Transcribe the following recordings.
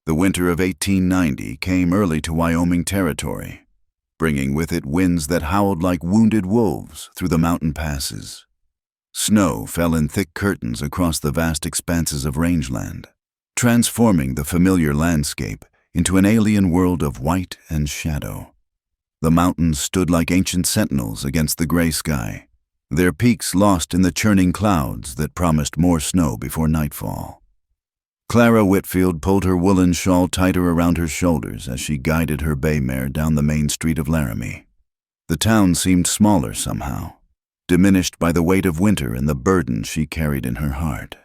The winter of 1890 came early to Wyoming territory, bringing with it winds that howled like wounded wolves through the mountain passes. Snow fell in thick curtains across the vast expanses of rangeland, transforming the familiar landscape into an alien world of white and shadow. The mountains stood like ancient sentinels against the gray sky, their peaks lost in the churning clouds that promised more snow before nightfall. Clara Whitfield pulled her woolen shawl tighter around her shoulders as she guided her bay mare down the main street of Laramie. The town seemed smaller somehow, diminished by the weight of winter and the burden she carried in her heart.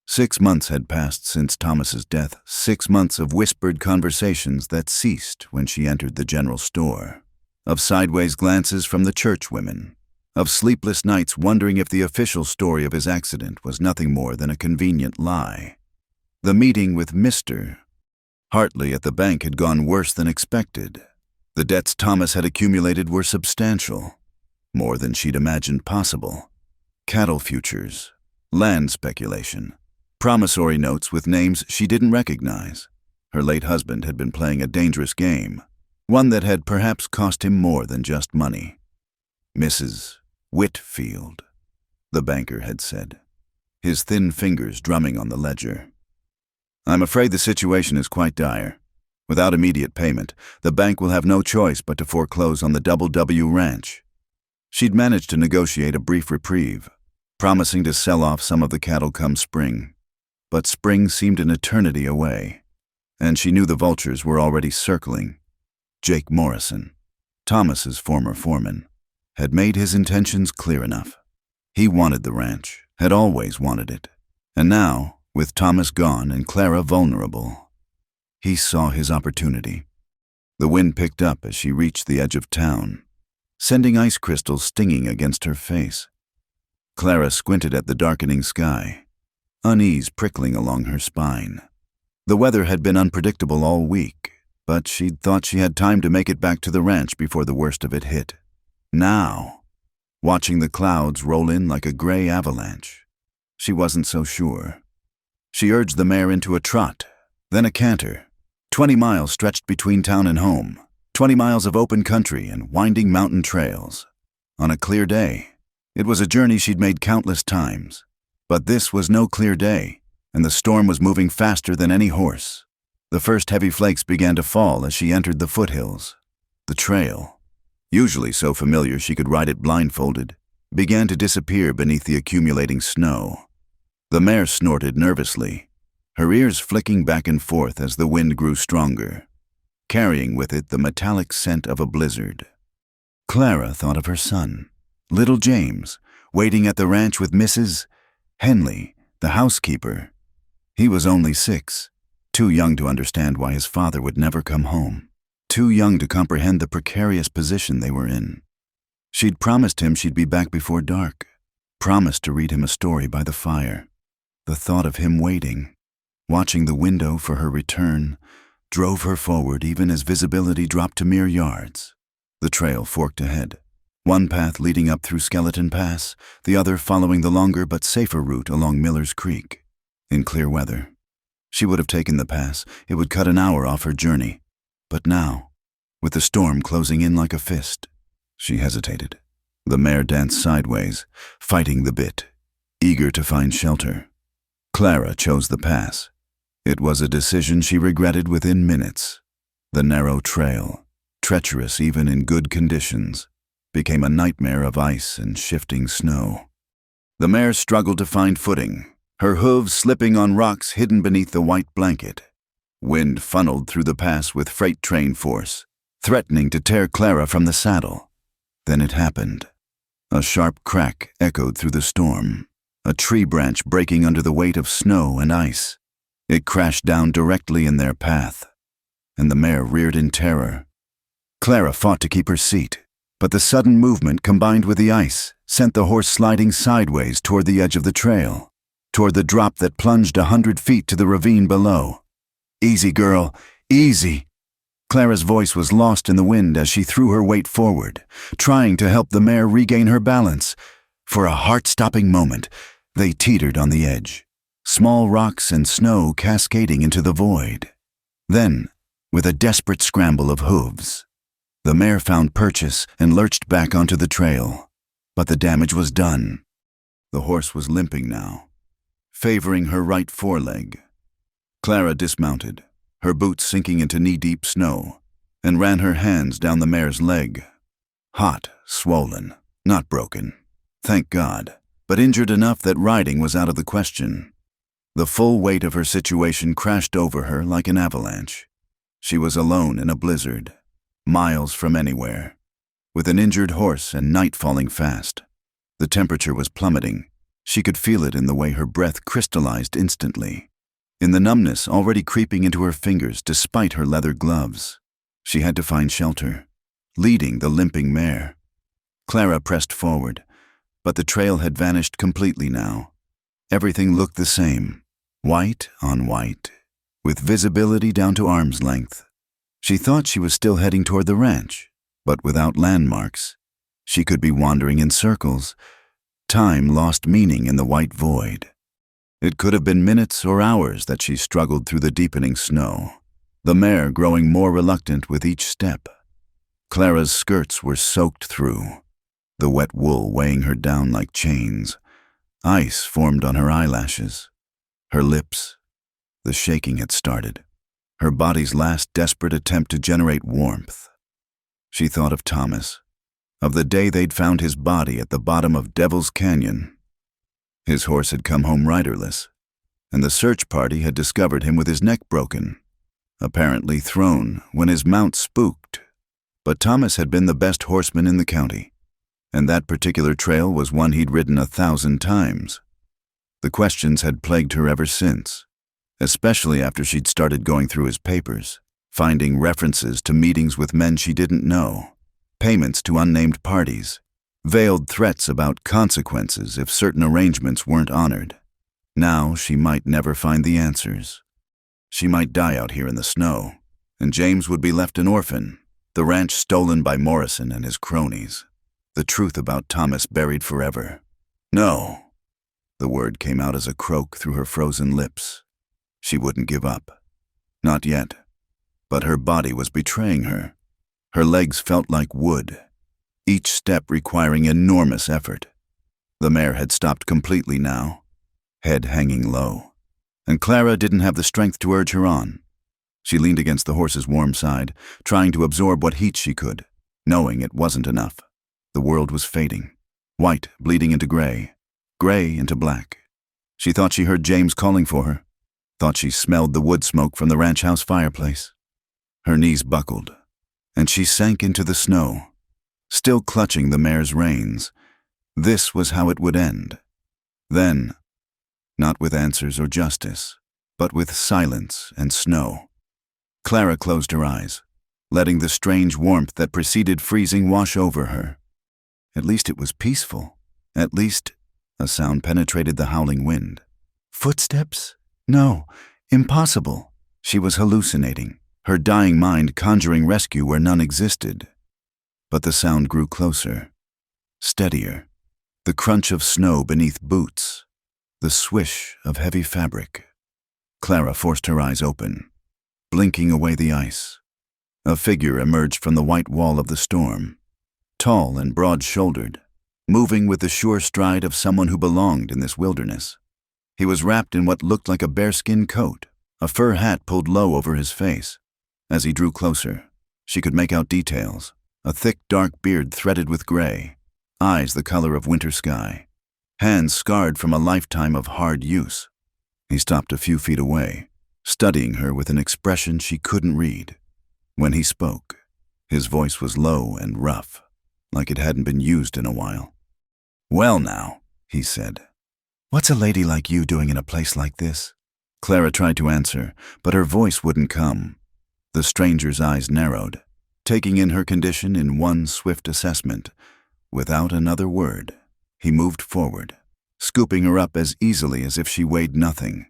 6 months had passed since Thomas's death, 6 months of whispered conversations that ceased when she entered the general store, of sideways glances from the church women, of sleepless nights wondering if the official story of his accident was nothing more than a convenient lie. The meeting with Mr. Hartley at the bank had gone worse than expected. The debts Thomas had accumulated were substantial, more than she'd imagined possible. Cattle futures, land speculation, promissory notes with names she didn't recognize. Her late husband had been playing a dangerous game, one that had perhaps cost him more than just money. Mrs. Whitfield, the banker had said, his thin fingers drumming on the ledger. I'm afraid the situation is quite dire. Without immediate payment, the bank will have no choice but to foreclose on the W Ranch. She'd managed to negotiate a brief reprieve, promising to sell off some of the cattle come spring. But spring seemed an eternity away, and she knew the vultures were already circling. Jake Morrison, Thomas's former foreman, had made his intentions clear enough. He wanted the ranch, had always wanted it, and now, with Thomas gone and Clara vulnerable, he saw his opportunity. The wind picked up as she reached the edge of town, sending ice crystals stinging against her face. Clara squinted at the darkening sky, unease prickling along her spine. The weather had been unpredictable all week, but she'd thought she had time to make it back to the ranch before the worst of it hit. Now, watching the clouds roll in like a gray avalanche, she wasn't so sure. She urged the mare into a trot, then a canter. 20 miles stretched between town and home, 20 miles of open country and winding mountain trails. On a clear day, it was a journey she'd made countless times. But this was no clear day, and the storm was moving faster than any horse. The first heavy flakes began to fall as she entered the foothills. The trail, usually so familiar she could ride it blindfolded, began to disappear beneath the accumulating snow. The mare snorted nervously, her ears flicking back and forth as the wind grew stronger, carrying with it the metallic scent of a blizzard. Clara thought of her son, little James, waiting at the ranch with Mrs. Henley, the housekeeper. He was only 6, too young to understand why his father would never come home, too young to comprehend the precarious position they were in. She'd promised him she'd be back before dark, promised to read him a story by the fire. The thought of him waiting, watching the window for her return, drove her forward even as visibility dropped to mere yards. The trail forked ahead, one path leading up through Skeleton Pass, the other following the longer but safer route along Miller's Creek. In clear weather, she would have taken the pass. It would cut an hour off her journey. But now, with the storm closing in like a fist, she hesitated. The mare danced sideways, fighting the bit, eager to find shelter. Clara chose the pass. It was a decision she regretted within minutes. The narrow trail, treacherous even in good conditions, became a nightmare of ice and shifting snow. The mare struggled to find footing, her hooves slipping on rocks hidden beneath the white blanket. Wind funneled through the pass with freight train force, threatening to tear Clara from the saddle. Then it happened. A sharp crack echoed through the storm, a tree branch breaking under the weight of snow and ice. It crashed down directly in their path, and the mare reared in terror. Clara fought to keep her seat, but the sudden movement combined with the ice sent the horse sliding sideways toward the edge of the trail, toward the drop that plunged 100 feet to the ravine below. "Easy, girl, easy." Clara's voice was lost in the wind as she threw her weight forward, trying to help the mare regain her balance. For a heart-stopping moment, they teetered on the edge, small rocks and snow cascading into the void. Then, with a desperate scramble of hooves, the mare found purchase and lurched back onto the trail. But the damage was done. The horse was limping now, favoring her right foreleg. Clara dismounted, her boots sinking into knee-deep snow, and ran her hands down the mare's leg. Hot, swollen, not broken, thank God, but injured enough that riding was out of the question. The full weight of her situation crashed over her like an avalanche. She was alone in a blizzard, miles from anywhere, with an injured horse and night falling fast. The temperature was plummeting. She could feel it in the way her breath crystallized instantly, in the numbness already creeping into her fingers despite her leather gloves. She had to find shelter, leading the limping mare. Clara pressed forward, but the trail had vanished completely now. Everything looked the same, white on white, with visibility down to arm's length. She thought she was still heading toward the ranch, but without landmarks. She could be wandering in circles. Time lost meaning in the white void. It could have been minutes or hours that she struggled through the deepening snow, the mare growing more reluctant with each step. Clara's skirts were soaked through, the wet wool weighing her down like chains. Ice formed on her eyelashes, her lips. The shaking had started, her body's last desperate attempt to generate warmth. She thought of Thomas, of the day they'd found his body at the bottom of Devil's Canyon. His horse had come home riderless, and the search party had discovered him with his neck broken, apparently thrown when his mount spooked. But Thomas had been the best horseman in the county, and that particular trail was one he'd ridden 1,000 times. The questions had plagued her ever since, especially after she'd started going through his papers, finding references to meetings with men she didn't know, payments to unnamed parties, veiled threats about consequences if certain arrangements weren't honored. Now she might never find the answers. She might die out here in the snow, and James would be left an orphan, the ranch stolen by Morrison and his cronies, the truth about Thomas buried forever. No. The word came out as a croak through her frozen lips. She wouldn't give up. Not yet. But her body was betraying her. Her legs felt like wood, each step requiring enormous effort. The mare had stopped completely now, head hanging low, and Clara didn't have the strength to urge her on. She leaned against the horse's warm side, trying to absorb what heat she could, knowing it wasn't enough. The world was fading, white bleeding into gray into black. She thought she heard James calling for her, thought she smelled the wood smoke from the ranch house fireplace. Her knees buckled, and she sank into the snow, still clutching the mare's reins. This was how it would end. Then, not with answers or justice, but with silence and snow. Clara closed her eyes, letting the strange warmth that preceded freezing wash over her. At least it was peaceful. At least a sound penetrated the howling wind. Footsteps? No, impossible. She was hallucinating, her dying mind conjuring rescue where none existed. But the sound grew closer, steadier. The crunch of snow beneath boots, the swish of heavy fabric. Clara forced her eyes open, blinking away the ice. A figure emerged from the white wall of the storm, tall and broad-shouldered, moving with the sure stride of someone who belonged in this wilderness. He was wrapped in what looked like a bearskin coat, a fur hat pulled low over his face. As he drew closer, she could make out details, a thick dark beard threaded with gray, eyes the color of winter sky, hands scarred from a lifetime of hard use. He stopped a few feet away, studying her with an expression she couldn't read. When he spoke, his voice was low and rough, like it hadn't been used in a while. "Well now," he said, "what's a lady like you doing in a place like this?" Clara tried to answer, but her voice wouldn't come. The stranger's eyes narrowed, taking in her condition in one swift assessment. Without another word, he moved forward, scooping her up as easily as if she weighed nothing.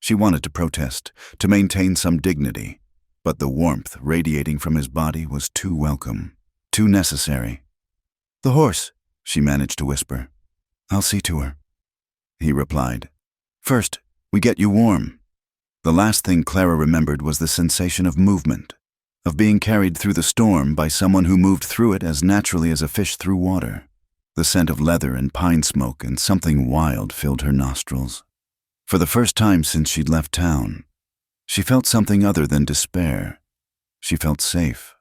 She wanted to protest, to maintain some dignity, but the warmth radiating from his body was too welcome, too necessary. "The horse," she managed to whisper. "I'll see to her," he replied. "First, we get you warm." The last thing Clara remembered was the sensation of movement, of being carried through the storm by someone who moved through it as naturally as a fish through water. The scent of leather and pine smoke and something wild filled her nostrils. For the first time since she'd left town, she felt something other than despair. She felt safe.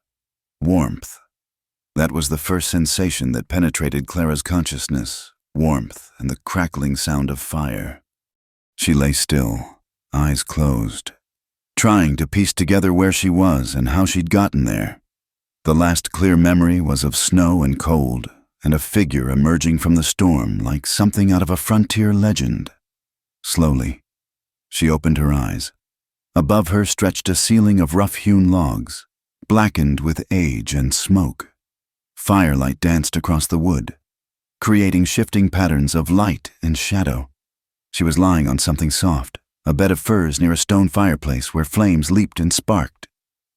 Warmth. That was the first sensation that penetrated Clara's consciousness, warmth and the crackling sound of fire. She lay still, eyes closed, trying to piece together where she was and how she'd gotten there. The last clear memory was of snow and cold, and a figure emerging from the storm like something out of a frontier legend. Slowly, she opened her eyes. Above her stretched a ceiling of rough-hewn logs, blackened with age and smoke. Firelight danced across the wood, creating shifting patterns of light and shadow. She was lying on something soft, a bed of furs near a stone fireplace where flames leaped and sparked.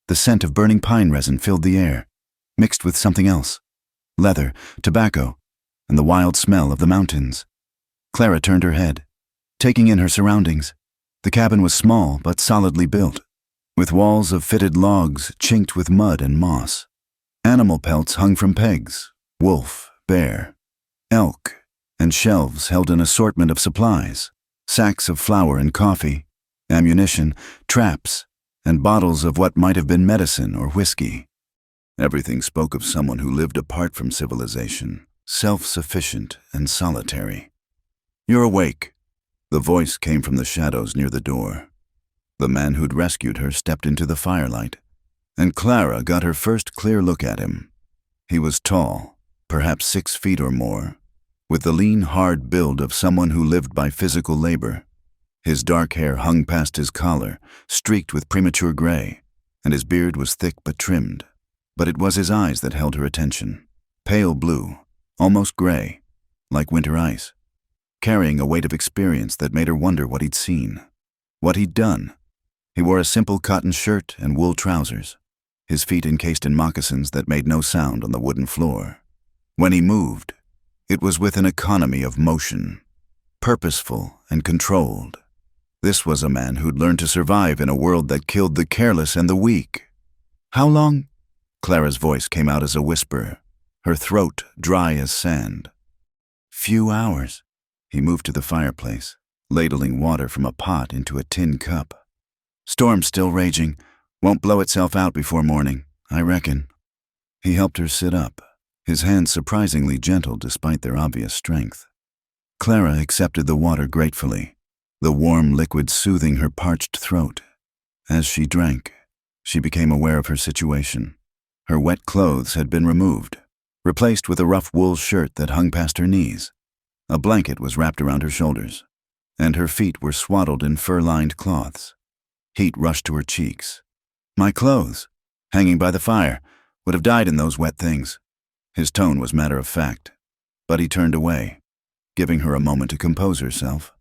The scent of burning pine resin filled the air, mixed with something else, leather, tobacco, and the wild smell of the mountains. Clara turned her head, taking in her surroundings. The cabin was small but solidly built, with walls of fitted logs chinked with mud and moss. Animal pelts hung from pegs, wolf, bear, elk, and shelves held an assortment of supplies, sacks of flour and coffee, ammunition, traps, and bottles of what might have been medicine or whiskey. Everything spoke of someone who lived apart from civilization, self-sufficient and solitary. "You're awake." The voice came from the shadows near the door. The man who'd rescued her stepped into the firelight, and Clara got her first clear look at him. He was tall, perhaps 6 feet or more, with the lean, hard build of someone who lived by physical labor. His dark hair hung past his collar, streaked with premature gray, and his beard was thick but trimmed. But it was his eyes that held her attention, pale blue, almost gray, like winter ice, carrying a weight of experience that made her wonder what he'd seen, what he'd done. He wore a simple cotton shirt and wool trousers, his feet encased in moccasins that made no sound on the wooden floor. When he moved, it was with an economy of motion, purposeful and controlled. This was a man who'd learned to survive in a world that killed the careless and the weak. "How long?" Clara's voice came out as a whisper, her throat dry as sand. "Few hours." He moved to the fireplace, ladling water from a pot into a tin cup. "Storm's still raging. Won't blow itself out before morning, I reckon." He helped her sit up, his hands surprisingly gentle despite their obvious strength. Clara accepted the water gratefully, the warm liquid soothing her parched throat. As she drank, she became aware of her situation. Her wet clothes had been removed, replaced with a rough wool shirt that hung past her knees. A blanket was wrapped around her shoulders, and her feet were swaddled in fur-lined cloths. Heat rushed to her cheeks. "My clothes, hanging by the fire, would have died in those wet things." His tone was matter of fact, but he turned away, giving her a moment to compose herself.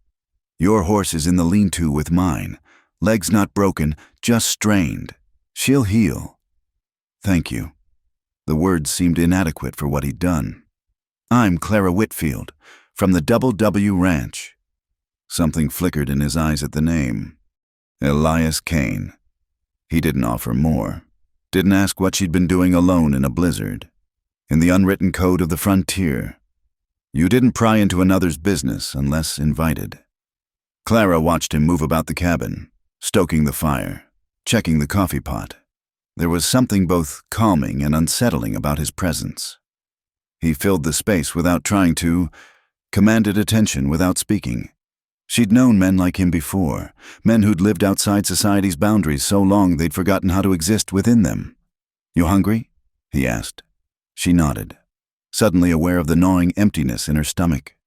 "Your horse is in the lean-to with mine. Legs not broken, just strained. She'll heal." "Thank you." The words seemed inadequate for what he'd done. "I'm Clara Whitfield, from the Double W Ranch." Something flickered in his eyes at the name. Elias Kane. He didn't offer more, didn't ask what she'd been doing alone in a blizzard. In the unwritten code of the frontier, you didn't pry into another's business unless invited. Clara watched him move about the cabin, stoking the fire, checking the coffee pot. There was something both calming and unsettling about his presence. He filled the space without trying to, commanded attention without speaking. She'd known men like him before, men who'd lived outside society's boundaries so long they'd forgotten how to exist within them. "You hungry?" he asked. She nodded, suddenly aware of the gnawing emptiness in her stomach.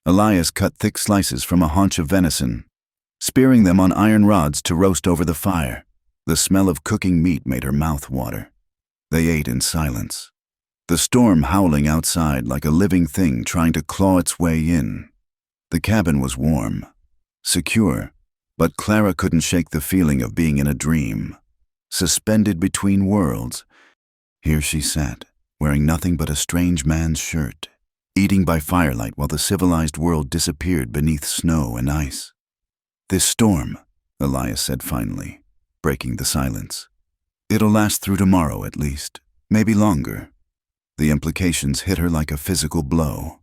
Elias cut thick slices from a haunch of venison, spearing them on iron rods to roast over the fire. The smell of cooking meat made her mouth water. They ate in silence, the storm howling outside like a living thing trying to claw its way in. The cabin was warm, secure, but Clara couldn't shake the feeling of being in a dream, suspended between worlds. Here she sat, wearing nothing but a strange man's shirt, eating by firelight while the civilized world disappeared beneath snow and ice. This storm, Elias said finally, breaking the silence. It'll last through tomorrow at least, maybe longer. The implications hit her like a physical blow.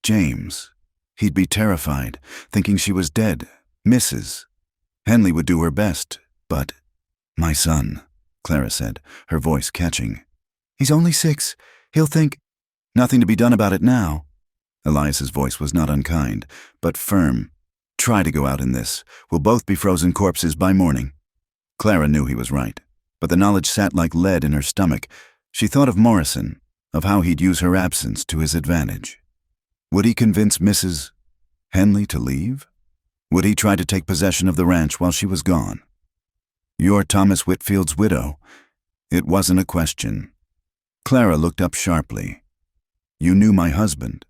James. He'd be terrified, thinking she was dead. Mrs. Henley would do her best, but— My son, Clara said, her voice catching. He's only 6. He'll think— Nothing to be done about it now. Elias's voice was not unkind, but firm. Try to go out in this. We'll both be frozen corpses by morning. Clara knew he was right, but the knowledge sat like lead in her stomach. She thought of Morrison, of how he'd use her absence to his advantage. Would he convince Mrs. Henley to leave? Would he try to take possession of the ranch while she was gone? You're Thomas Whitfield's widow. It wasn't a question. Clara looked up sharply. You knew my husband.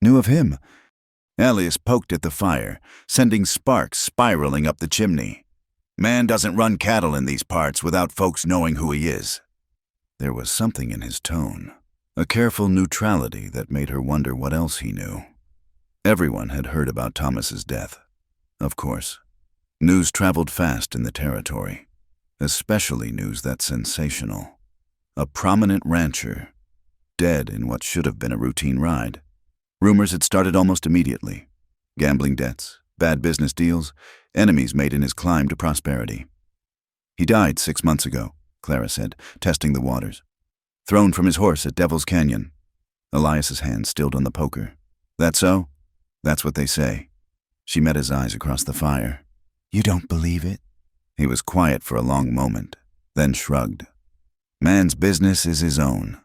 Knew of him? Elias poked at the fire, sending sparks spiraling up the chimney. Man doesn't run cattle in these parts without folks knowing who he is. There was something in his tone, a careful neutrality that made her wonder what else he knew. Everyone had heard about Thomas's death, of course. News traveled fast in the territory, especially news that's sensational. A prominent rancher, dead in what should have been a routine ride. Rumors had started almost immediately. Gambling debts, bad business deals, enemies made in his climb to prosperity. He died 6 months ago, Clara said, testing the waters. Thrown from his horse at Devil's Canyon. Elias's hand stilled on the poker. That so? That's what they say. She met his eyes across the fire. You don't believe it? He was quiet for a long moment, then shrugged. Man's business is his own.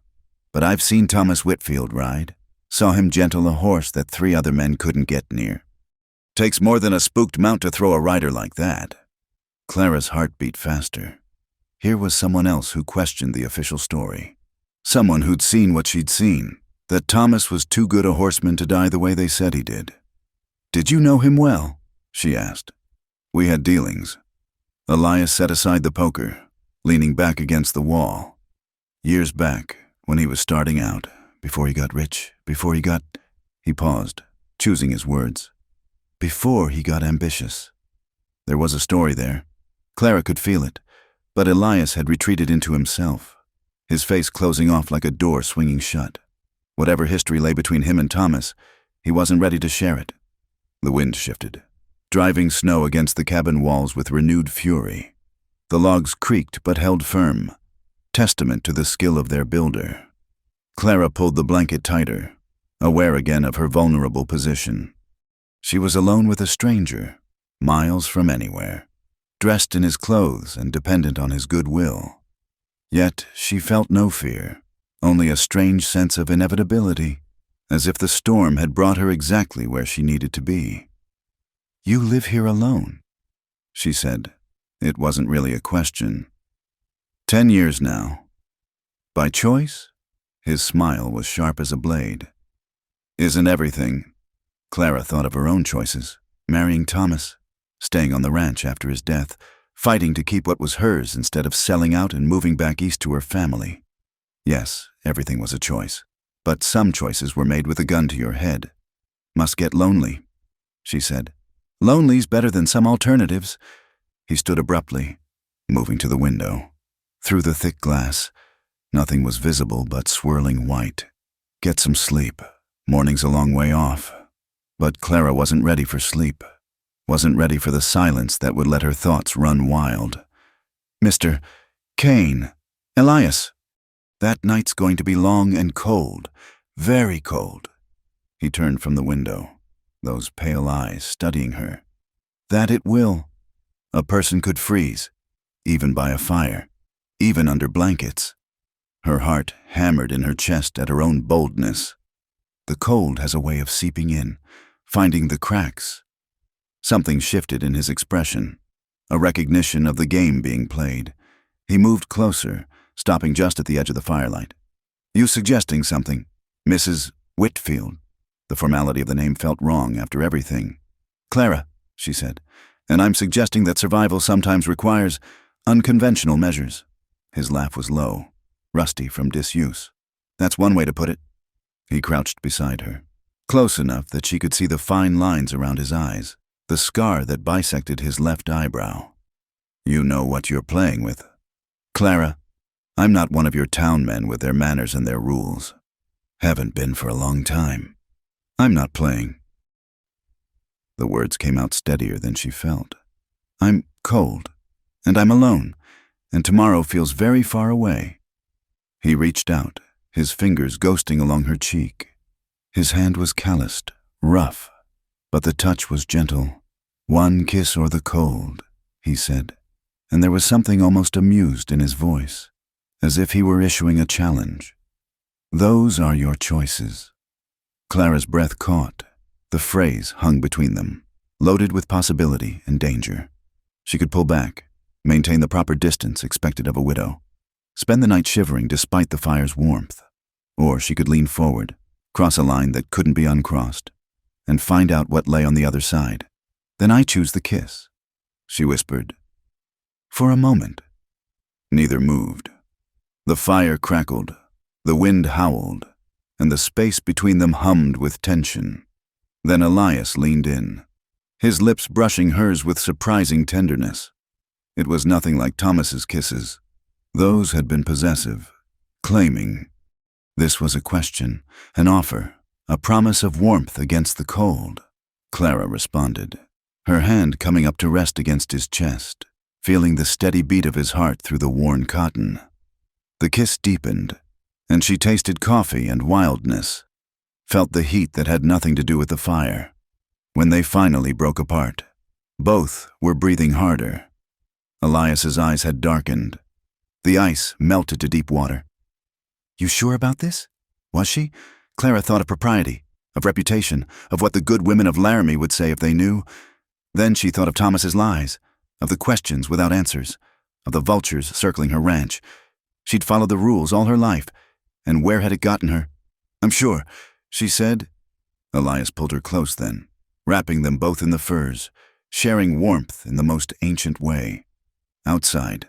But I've seen Thomas Whitfield ride. Saw him gentle a horse that 3 other men couldn't get near. Takes more than a spooked mount to throw a rider like that. Clara's heart beat faster. Here was someone else who questioned the official story. Someone who'd seen what she'd seen, that Thomas was too good a horseman to die the way they said he did. Did you know him well? She asked. We had dealings. Elias set aside the poker, leaning back against the wall. Years back, when he was starting out, before he got rich, before he got— He paused, choosing his words. Before he got ambitious. There was a story there. Clara could feel it, but Elias had retreated into himself, his face closing off like a door swinging shut. Whatever history lay between him and Thomas, he wasn't ready to share it. The wind shifted, driving snow against the cabin walls with renewed fury. The logs creaked but held firm, testament to the skill of their builder. Clara pulled the blanket tighter, aware again of her vulnerable position. She was alone with a stranger, miles from anywhere, dressed in his clothes and dependent on his goodwill. Yet she felt no fear, only a strange sense of inevitability, as if the storm had brought her exactly where she needed to be. You live here alone, she said. It wasn't really a question. 10 years now. By choice? His smile was sharp as a blade. Isn't everything? Clara thought of her own choices. Marrying Thomas, staying on the ranch after his death, fighting to keep what was hers instead of selling out and moving back east to her family. Yes, everything was a choice, but some choices were made with a gun to your head. Must get lonely, she said. Lonely's better than some alternatives. He stood abruptly, moving to the window. Through the thick glass, nothing was visible but swirling white. Get some sleep. Morning's a long way off. But Clara wasn't ready for sleep. Wasn't ready for the silence that would let her thoughts run wild. Mr. Kane. Elias. That night's going to be long and cold. Very cold. He turned from the window, those pale eyes studying her. That it will. A person could freeze, even by a fire, even under blankets. Her heart hammered in her chest at her own boldness. The cold has a way of seeping in, finding the cracks. Something shifted in his expression, a recognition of the game being played. He moved closer, stopping just at the edge of the firelight. You suggesting something, Mrs. Whitfield? The formality of the name felt wrong after everything. Clara, she said, and I'm suggesting that survival sometimes requires unconventional measures. His laugh was low, rusty from disuse. That's one way to put it. He crouched beside her, close enough that she could see the fine lines around his eyes. the scar that bisected his left eyebrow. "You know what you're playing with. Clara, I'm not one of your town men with their manners and their rules. Haven't been for a long time. I'm not playing." The words came out steadier than she felt. "I'm cold, and I'm alone, and tomorrow feels very far away." He reached out, his fingers ghosting along her cheek. His hand was calloused, rough, but the touch was gentle. "One kiss or the cold," he said, and there was something almost amused in his voice, as if he were issuing a challenge. "Those are your choices." Clara's breath caught. The phrase hung between them, loaded with possibility and danger. She could pull back, maintain the proper distance expected of a widow, spend the night shivering despite the fire's warmth. Or she could lean forward, cross a line that couldn't be uncrossed, and find out what lay on the other side. "Then I choose the kiss," she whispered. For a moment, neither moved. The fire crackled, the wind howled, and the space between them hummed with tension. Then Elias leaned in, his lips brushing hers with surprising tenderness. It was nothing like Thomas's kisses. Those had been possessive, claiming. This was a question, an offer, a promise of warmth against the cold. Clara responded, her hand coming up to rest against his chest, feeling the steady beat of his heart through the worn cotton. The kiss deepened, and she tasted coffee and wildness, felt the heat that had nothing to do with the fire. When they finally broke apart, both were breathing harder. Elias's eyes had darkened. The ice melted to deep water. "You sure about this?" Was she? Clara thought of propriety, of reputation, of what the good women of Laramie would say if they knew. Then she thought of Thomas's lies, of the questions without answers, of the vultures circling her ranch. She'd followed the rules all her life, and where had it gotten her? "I'm sure," she said. Elias pulled her close then, wrapping them both in the furs, sharing warmth in the most ancient way. Outside,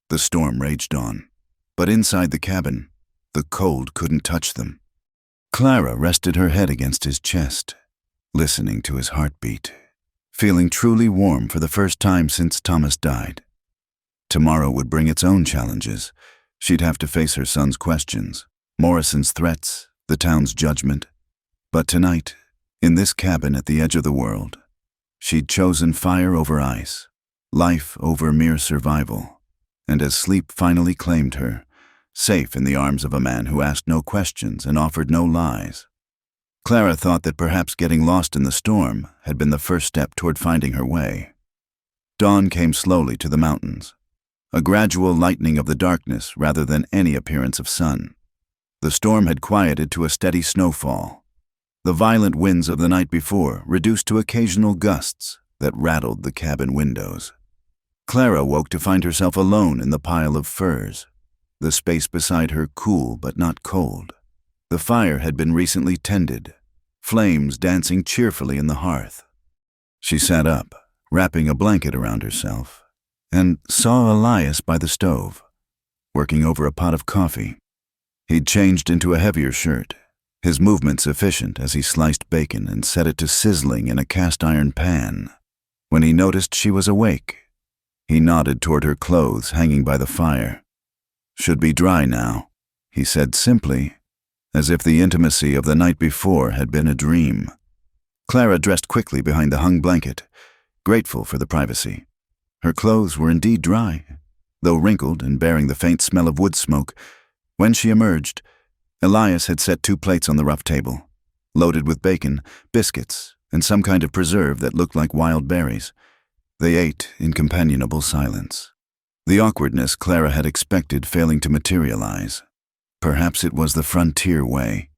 the storm raged on, but inside the cabin, the cold couldn't touch them. Clara rested her head against his chest, listening to his heartbeat, feeling truly warm for the first time since Thomas died. Tomorrow would bring its own challenges. She'd have to face her son's questions, Morrison's threats, the town's judgment. But tonight, in this cabin at the edge of the world, she'd chosen fire over ice, life over mere survival, and as sleep finally claimed her, safe in the arms of a man who asked no questions and offered no lies. Clara thought that perhaps getting lost in the storm had been the first step toward finding her way. Dawn came slowly to the mountains, a gradual lightening of the darkness rather than any appearance of sun. The storm had quieted to a steady snowfall. The violent winds of the night before reduced to occasional gusts that rattled the cabin windows. Clara woke to find herself alone in the pile of furs, the space beside her cool but not cold. The fire had been recently tended, flames dancing cheerfully in the hearth. She sat up, wrapping a blanket around herself, and saw Elias by the stove, working over a pot of coffee. He'd changed into a heavier shirt, his movements efficient as he sliced bacon and set it to sizzling in a cast-iron pan. When he noticed she was awake, he nodded toward her clothes hanging by the fire. "Should be dry now," he said simply, as if the intimacy of the night before had been a dream. Clara dressed quickly behind the hung blanket, grateful for the privacy. Her clothes were indeed dry, though wrinkled and bearing the faint smell of wood smoke. When she emerged, Elias had set 2 plates on the rough table, loaded with bacon, biscuits, and some kind of preserve that looked like wild berries. They ate in companionable silence, the awkwardness Clara had expected failing to materialize. Perhaps it was the frontier way.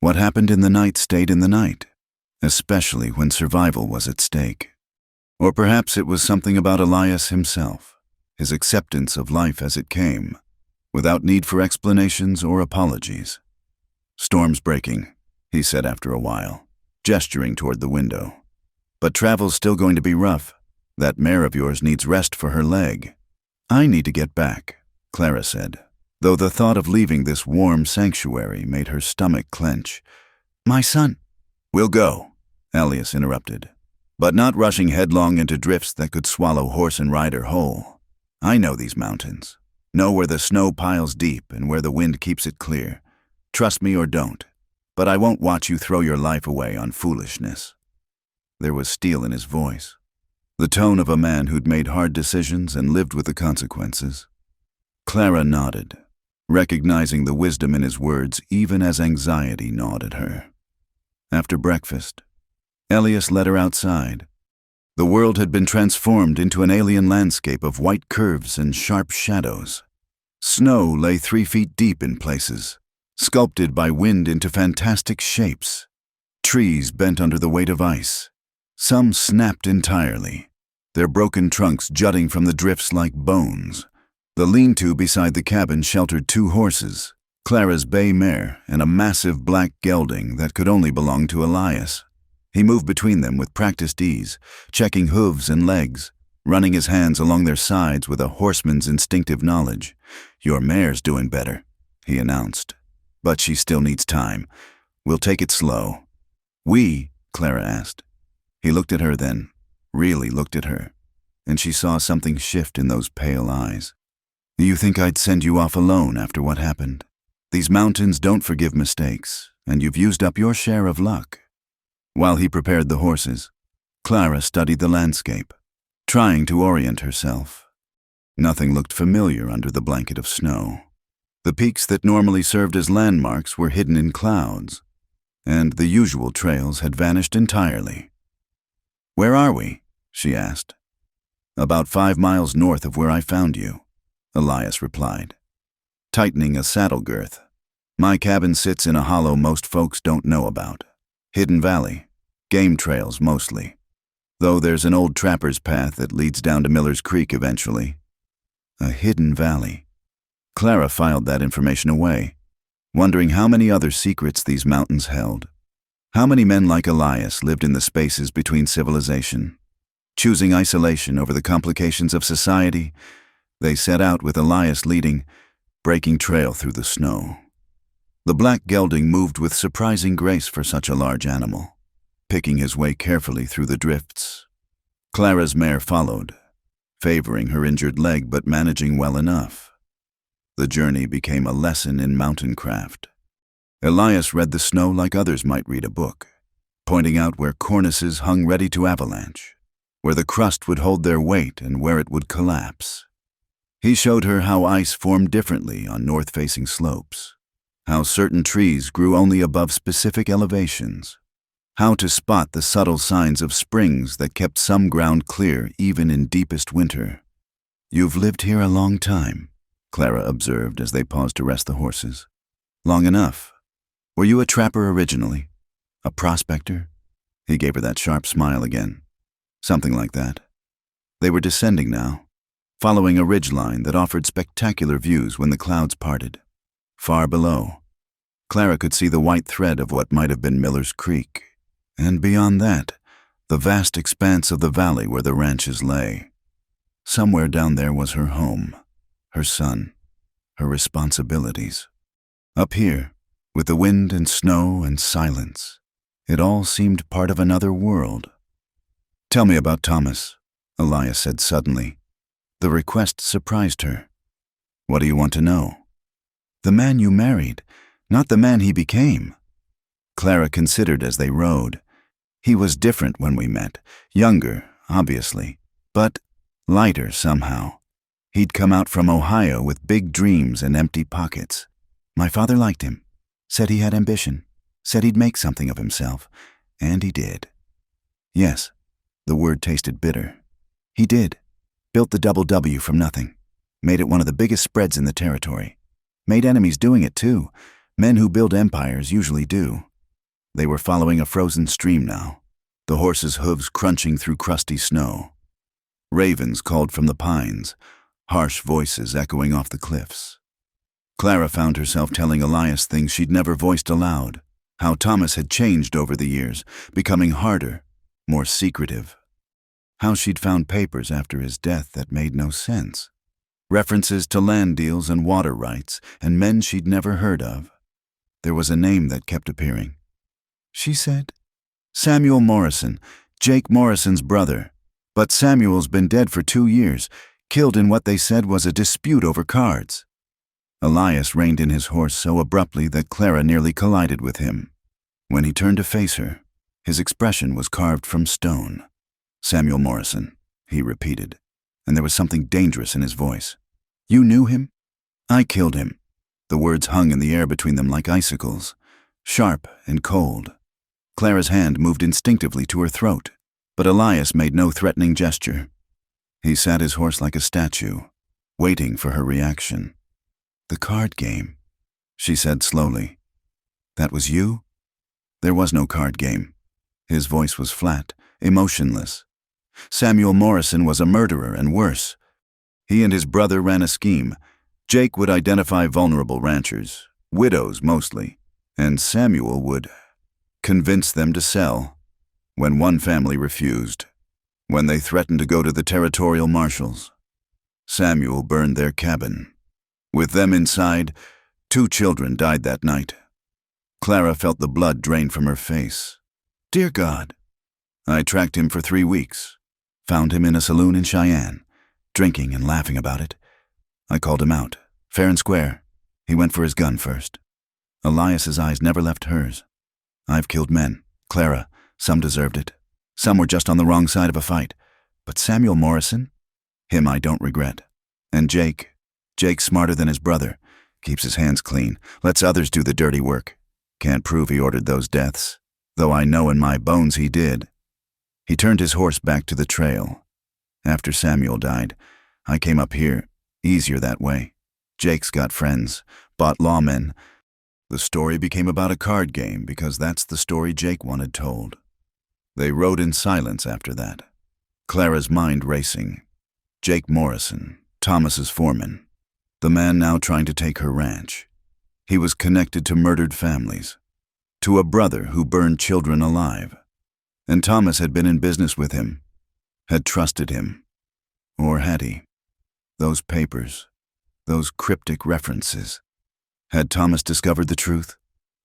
What happened in the night stayed in the night, especially when survival was at stake. Or perhaps it was something about Elias himself, his acceptance of life as it came, without need for explanations or apologies. "Storm's breaking," he said after a while, gesturing toward the window. "But travel's still going to be rough. That mare of yours needs rest for her leg." "I need to get back," Clara said, though the thought of leaving this warm sanctuary made her stomach clench. "My son—" "We'll go," Elias interrupted. but not rushing headlong into drifts that could swallow horse and rider whole. I know these mountains, know where the snow piles deep and where the wind keeps it clear. Trust me or don't, but I won't watch you throw your life away on foolishness." There was steel in his voice, the tone of a man who'd made hard decisions and lived with the consequences. Clara nodded, recognizing the wisdom in his words even as anxiety gnawed at her. After breakfast, Elias led her outside. The world had been transformed into an alien landscape of white curves and sharp shadows. Snow lay 3 feet deep in places, sculpted by wind into fantastic shapes. Trees bent under the weight of ice. Some snapped entirely, their broken trunks jutting from the drifts like bones. The lean-to beside the cabin sheltered 2 horses, Clara's bay mare and a massive black gelding that could only belong to Elias. He moved between them with practiced ease, checking hooves and legs, running his hands along their sides with a horseman's instinctive knowledge. "Your mare's doing better," he announced, "but she still needs time. We'll take it slow." "We?" Clara asked. He looked at her then, really looked at her, and she saw something shift in those pale eyes. "You think I'd send you off alone after what happened? These mountains don't forgive mistakes, and you've used up your share of luck." While he prepared the horses, Clara studied the landscape, trying to orient herself. Nothing looked familiar under the blanket of snow. The peaks that normally served as landmarks were hidden in clouds, and the usual trails had vanished entirely. "Where are we?" she asked. "About 5 miles north of where I found you," Elias replied, tightening a saddle girth. "My cabin sits in a hollow most folks don't know about. Hidden valley, game trails mostly, though there's an old trapper's path that leads down to Miller's Creek eventually." A hidden valley. Clara filed that information away, wondering how many other secrets these mountains held. How many men like Elias lived in the spaces between civilization? Choosing isolation over the complications of society, they set out with Elias leading, breaking trail through the snow. The black gelding moved with surprising grace for such a large animal, picking his way carefully through the drifts. Clara's mare followed, favoring her injured leg but managing well enough. The journey became a lesson in mountain craft. Elias read the snow like others might read a book, pointing out where cornices hung ready to avalanche, where the crust would hold their weight and where it would collapse. He showed her how ice formed differently on north-facing slopes, how certain trees grew only above specific elevations, how to spot the subtle signs of springs that kept some ground clear even in deepest winter. "You've lived here a long time," Clara observed as they paused to rest the horses. "Long enough. Were you a trapper originally? A prospector?" He gave her that sharp smile again. "Something like that." They were descending now, following a ridgeline that offered spectacular views when the clouds parted. Far below, Clara could see the white thread of what might have been Miller's Creek, and beyond that, the vast expanse of the valley where the ranches lay. Somewhere down there was her home, her son, her responsibilities. Up here, with the wind and snow and silence, it all seemed part of another world. "Tell me about Thomas," Elias said suddenly. The request surprised her. "What do you want to know?" "The man you married, not the man he became." Clara considered as they rode. He was different when we met, younger, obviously, but lighter somehow. He'd come out from Ohio with big dreams and empty pockets. My father liked him, said he had ambition, said he'd make something of himself, and he did. Yes, the word tasted bitter. He did. Built the Double W from nothing. Made it one of the biggest spreads in the territory. Made enemies doing it too. Men who build empires usually do. They were following a frozen stream now, the horses' hooves crunching through crusty snow. Ravens called from the pines, harsh voices echoing off the cliffs. Clara found herself telling Elias things she'd never voiced aloud, how Thomas had changed over the years, becoming harder, more secretive. How she'd found papers after his death that made no sense. References to land deals and water rights, and men she'd never heard of. There was a name that kept appearing. She said, "Samuel Morrison, Jake Morrison's brother. But Samuel's been dead for 2 years, killed in what they said was a dispute over cards. Elias reined in his horse so abruptly that Clara nearly collided with him. When he turned to face her, his expression was carved from stone. "Samuel Morrison," he repeated, and there was something dangerous in his voice. "You knew him?" "I killed him." The words hung in the air between them like icicles, sharp and cold. Clara's hand moved instinctively to her throat, but Elias made no threatening gesture. He sat his horse like a statue, waiting for her reaction. "The card game," she said slowly. "That was you?" There was no card game. His voice was flat, emotionless. Samuel Morrison was a murderer, and worse. He and his brother ran a scheme. Jake would identify vulnerable ranchers, widows mostly, and Samuel would convince them to sell. When one family refused, when they threatened to go to the territorial marshals, Samuel burned their cabin. With them inside, 2 children died that night. Clara felt the blood drain from her face. Dear God. I tracked him for 3 weeks. Found him in a saloon in Cheyenne, drinking and laughing about it. I called him out, fair and square. He went for his gun first. Elias's eyes never left hers. I've killed men, Clara. Some deserved it. Some were just on the wrong side of a fight. But Samuel Morrison? Him I don't regret. And Jake's smarter than his brother. Keeps his hands clean. Lets others do the dirty work. Can't prove he ordered those deaths, though I know in my bones he did. He turned his horse back to the trail. After Samuel died, I came up here. Easier that way. Jake's got friends, bought lawmen. The story became about a card game because that's the story Jake wanted told. They rode in silence after that. Clara's mind racing. Jake Morrison, Thomas's foreman. The man now trying to take her ranch. He was connected to murdered families. To a brother who burned children alive. And Thomas had been in business with him. Had trusted him. Or had he? Those papers. Those cryptic references. Had Thomas discovered the truth?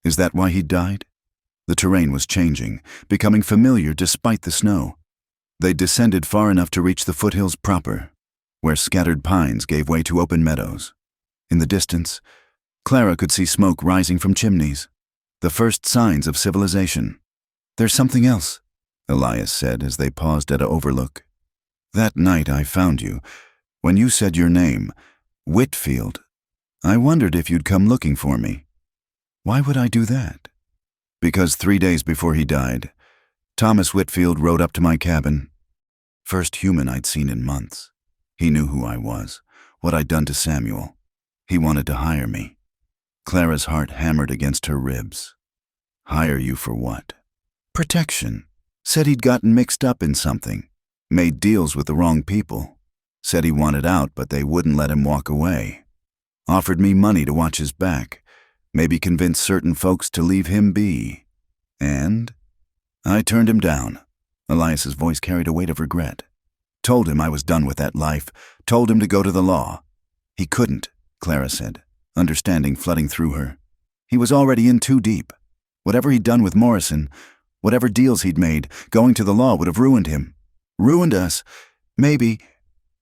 Is that why he died? The terrain was changing, becoming familiar despite the snow. They descended far enough to reach the foothills proper, where scattered pines gave way to open meadows. In the distance, Clara could see smoke rising from chimneys, the first signs of civilization. There's something else, Elias said as they paused at an overlook. That night I found you. When you said your name, Whitfield, I wondered if you'd come looking for me. Why would I do that? Because 3 days before he died, Thomas Whitfield rode up to my cabin. First human I'd seen in months. He knew who I was, what I'd done to Samuel. He wanted to hire me. Clara's heart hammered against her ribs. Hire you for what? Protection. Said he'd gotten mixed up in something. Made deals with the wrong people. Said he wanted out, but they wouldn't let him walk away. Offered me money to watch his back. Maybe convince certain folks to leave him be. And I turned him down. Elias's voice carried a weight of regret. Told him I was done with that life. Told him to go to the law. He couldn't, Clara said, understanding flooding through her. He was already in too deep. Whatever he'd done with Morrison, whatever deals he'd made, going to the law would have ruined him. Ruined us. Maybe,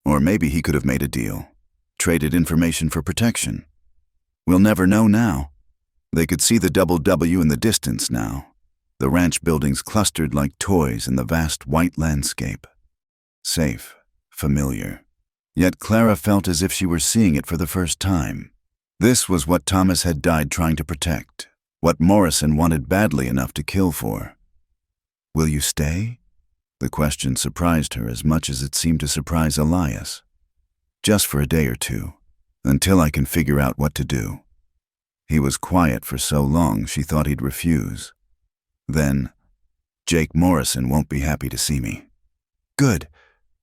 or maybe he could have made a deal. Traded information for protection. We'll never know now. They could see the double W in the distance now. The ranch buildings clustered like toys in the vast white landscape. Safe, familiar. Yet Clara felt as if she were seeing it for the first time. This was what Thomas had died trying to protect, what Morrison wanted badly enough to kill for. Will you stay? The question surprised her as much as it seemed to surprise Elias. Just for a day or two, until I can figure out what to do. He was quiet for so long she thought he'd refuse. Then, Jake Morrison won't be happy to see me. Good,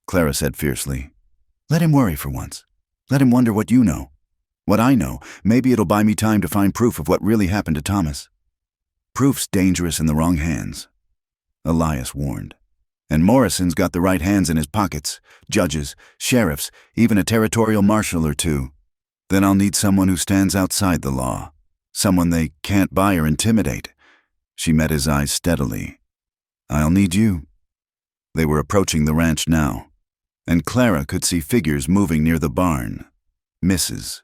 Clara said fiercely. Let him worry for once. Let him wonder what you know. What I know, maybe it'll buy me time to find proof of what really happened to Thomas. Proof's dangerous in the wrong hands, Elias warned. And Morrison's got the right hands in his pockets, judges, sheriffs, even a territorial marshal or two. Then I'll need someone who stands outside the law, someone they can't buy or intimidate. She met his eyes steadily. I'll need you. They were approaching the ranch now, and Clara could see figures moving near the barn. Mrs.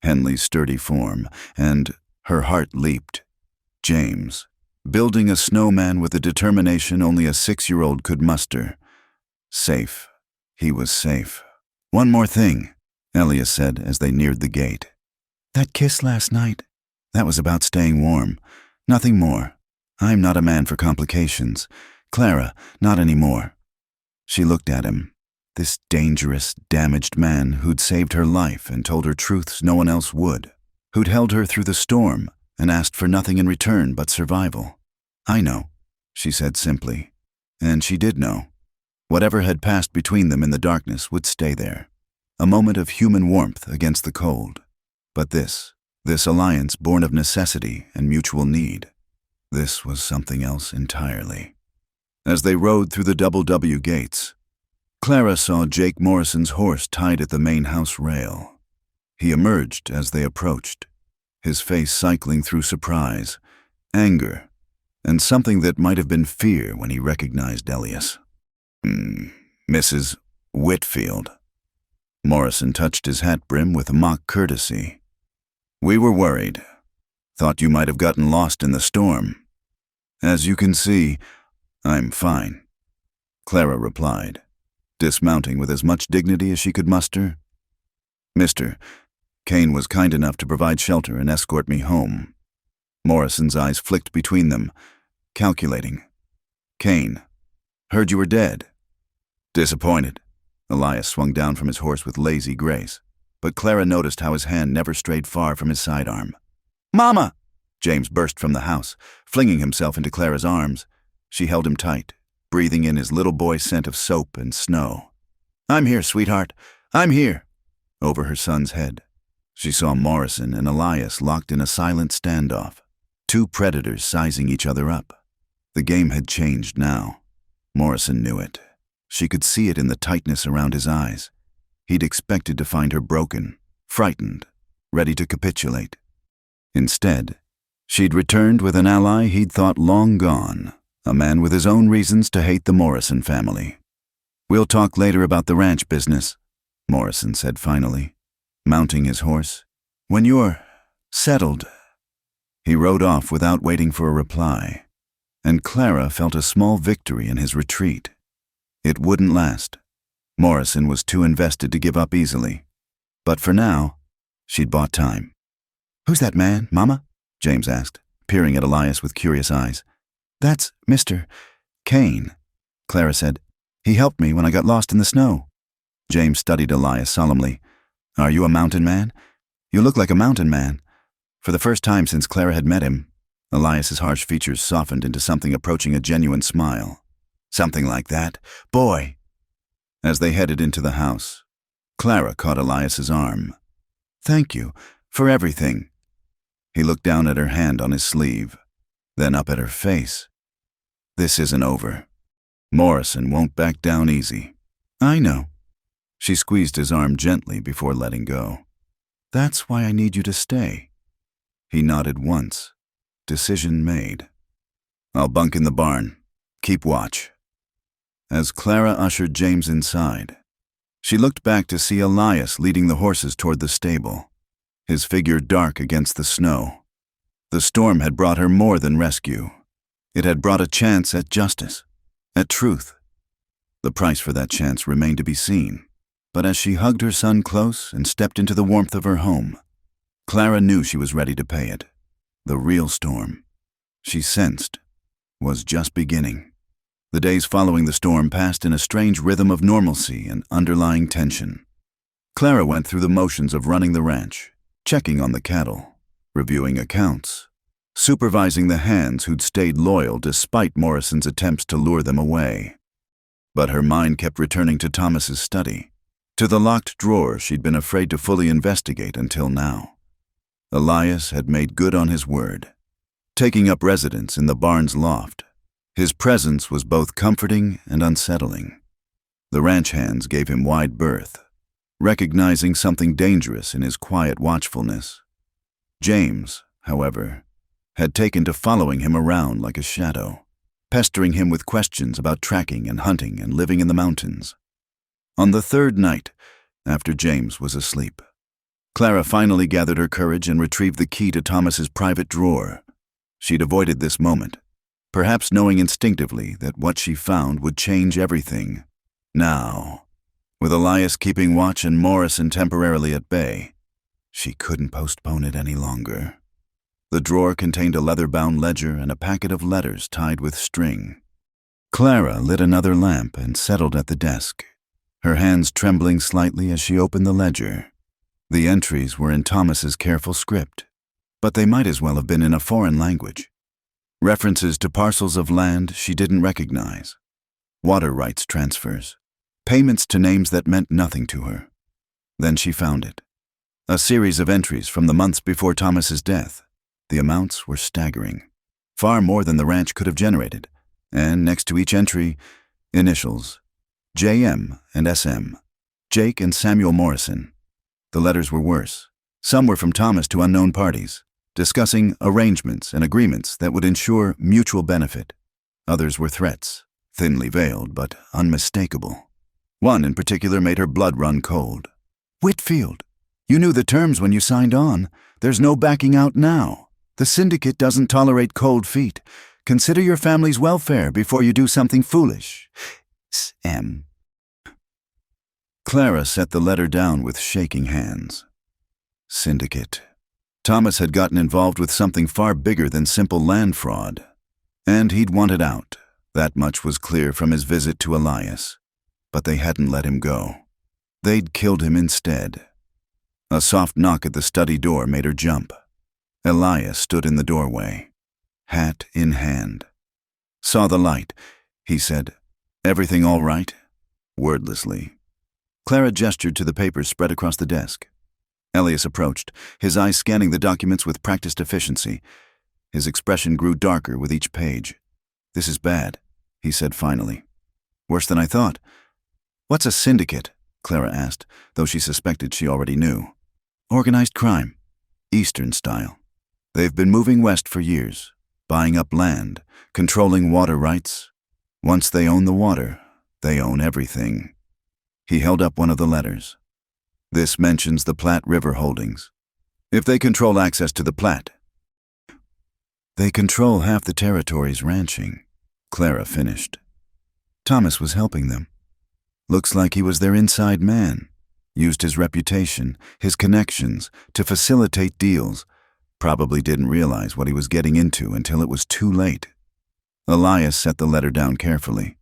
Henley's sturdy form, and her heart leaped. James, building a snowman with a determination only a 6-year-old could muster. Safe. He was safe. "One more thing," Elias said as they neared the gate. "That kiss last night, that was about staying warm. Nothing more. I'm not a man for complications. Clara, not anymore." She looked at him. This dangerous, damaged man who'd saved her life and told her truths no one else would, who'd held her through the storm and asked for nothing in return but survival. "I know," she said simply. And she did know. Whatever had passed between them in the darkness would stay there. A moment of human warmth against the cold. But this alliance born of necessity and mutual need, this was something else entirely. As they rode through the Double W gates, Clara saw Jake Morrison's horse tied at the main house rail. He emerged as they approached, his face cycling through surprise, anger, and something that might have been fear when he recognized Elias. "Mrs. Whitfield." Morrison touched his hat brim with mock courtesy. "We were worried. Thought you might have gotten lost in the storm." "As you can see, I'm fine," Clara replied, dismounting with as much dignity as she could muster. "Mr. Kane was kind enough to provide shelter and escort me home." Morrison's eyes flicked between them, calculating. "Kane, heard you were dead." "Disappointed." Elias swung down from his horse with lazy grace, but Clara noticed how his hand never strayed far from his sidearm. "Mama!" James burst from the house, flinging himself into Clara's arms. She held him tight, breathing in his little boy scent of soap and snow. "I'm here, sweetheart. I'm here." Over her son's head, she saw Morrison and Elias locked in a silent standoff, two predators sizing each other up. The game had changed now. Morrison knew it. She could see it in the tightness around his eyes. He'd expected to find her broken, frightened, ready to capitulate. Instead, she'd returned with an ally he'd thought long gone, a man with his own reasons to hate the Morrison family. "We'll talk later about the ranch business," Morrison said finally, mounting his horse. "When you're settled." He rode off without waiting for a reply, and Clara felt a small victory in his retreat. It wouldn't last. Morrison was too invested to give up easily. But for now, she'd bought time. "Who's that man, Mama?" James asked, peering at Elias with curious eyes. "That's Mr. Kane," Clara said. "He helped me when I got lost in the snow." James studied Elias solemnly. "Are you a mountain man? You look like a mountain man." For the first time since Clara had met him, Elias's harsh features softened into something approaching a genuine smile. "Something like that. Boy!" As they headed into the house, Clara caught Elias's arm. "Thank you for everything." He looked down at her hand on his sleeve, then up at her face. "This isn't over. Morrison won't back down easy." "I know." She squeezed his arm gently before letting go. "That's why I need you to stay." He nodded once. Decision made. "I'll bunk in the barn. Keep watch." As Clara ushered James inside, she looked back to see Elias leading the horses toward the stable, his figure dark against the snow. The storm had brought her more than rescue. It had brought a chance at justice, at truth. The price for that chance remained to be seen, but as she hugged her son close and stepped into the warmth of her home, Clara knew she was ready to pay it. The real storm, she sensed, was just beginning. The days following the storm passed in a strange rhythm of normalcy and underlying tension. Clara went through the motions of running the ranch, checking on the cattle, reviewing accounts, supervising the hands who'd stayed loyal despite Morrison's attempts to lure them away. But her mind kept returning to Thomas's study, to the locked drawer she'd been afraid to fully investigate until now. Elias had made good on his word, taking up residence in the barn's loft. His presence was both comforting and unsettling. The ranch hands gave him wide berth, recognizing something dangerous in his quiet watchfulness. James, however, had taken to following him around like a shadow. pestering him with questions about tracking and hunting and living in the mountains. On the third night, after James was asleep, Clara finally gathered her courage and retrieved the key to Thomas's private drawer. She'd avoided this moment, perhaps knowing instinctively that what she found would change everything. Now, with Elias keeping watch and Morrison temporarily at bay, she couldn't postpone it any longer. The drawer contained a leather-bound ledger and a packet of letters tied with string. Clara lit another lamp and settled at the desk, her hands trembling slightly as she opened the ledger. The entries were in Thomas's careful script, but they might as well have been in a foreign language. References to parcels of land she didn't recognize, water rights transfers, payments to names that meant nothing to her. Then she found it. A series of entries from the months before Thomas's death. The amounts were staggering, far more than the ranch could have generated, and next to each entry, initials, JM and SM, Jake and Samuel Morrison. The letters were worse. Some were from Thomas to unknown parties, discussing arrangements and agreements that would ensure mutual benefit. Others were threats, thinly veiled but unmistakable. One in particular made her blood run cold. "Whitfield, you knew the terms when you signed on. There's no backing out now. The syndicate doesn't tolerate cold feet. Consider your family's welfare before you do something foolish. M." Clara set the letter down with shaking hands. Syndicate. Thomas had gotten involved with something far bigger than simple land fraud. And he'd wanted out. That much was clear from his visit to Elias. But they hadn't let him go. They'd killed him instead. A soft knock at the study door made her jump. Elias stood in the doorway, hat in hand. "Saw the light," he said. "Everything all right?" Wordlessly. Clara gestured to the papers spread across the desk. Elias approached, his eyes scanning the documents with practiced efficiency. His expression grew darker with each page. "This is bad," he said finally. "Worse than I thought." "What's a syndicate?" Clara asked, though she suspected she already knew. "Organized crime. Eastern style. They've been moving west for years, buying up land, controlling water rights. Once they own the water, they own everything." He held up one of the letters. "This mentions the Platte River holdings. If they control access to the Platte, they control half the territory's ranching," Clara finished. Thomas was helping them. Looks like he was their inside man. Used his reputation, his connections, to facilitate deals. Probably didn't realize what he was getting into until it was too late. Elias set the letter down carefully.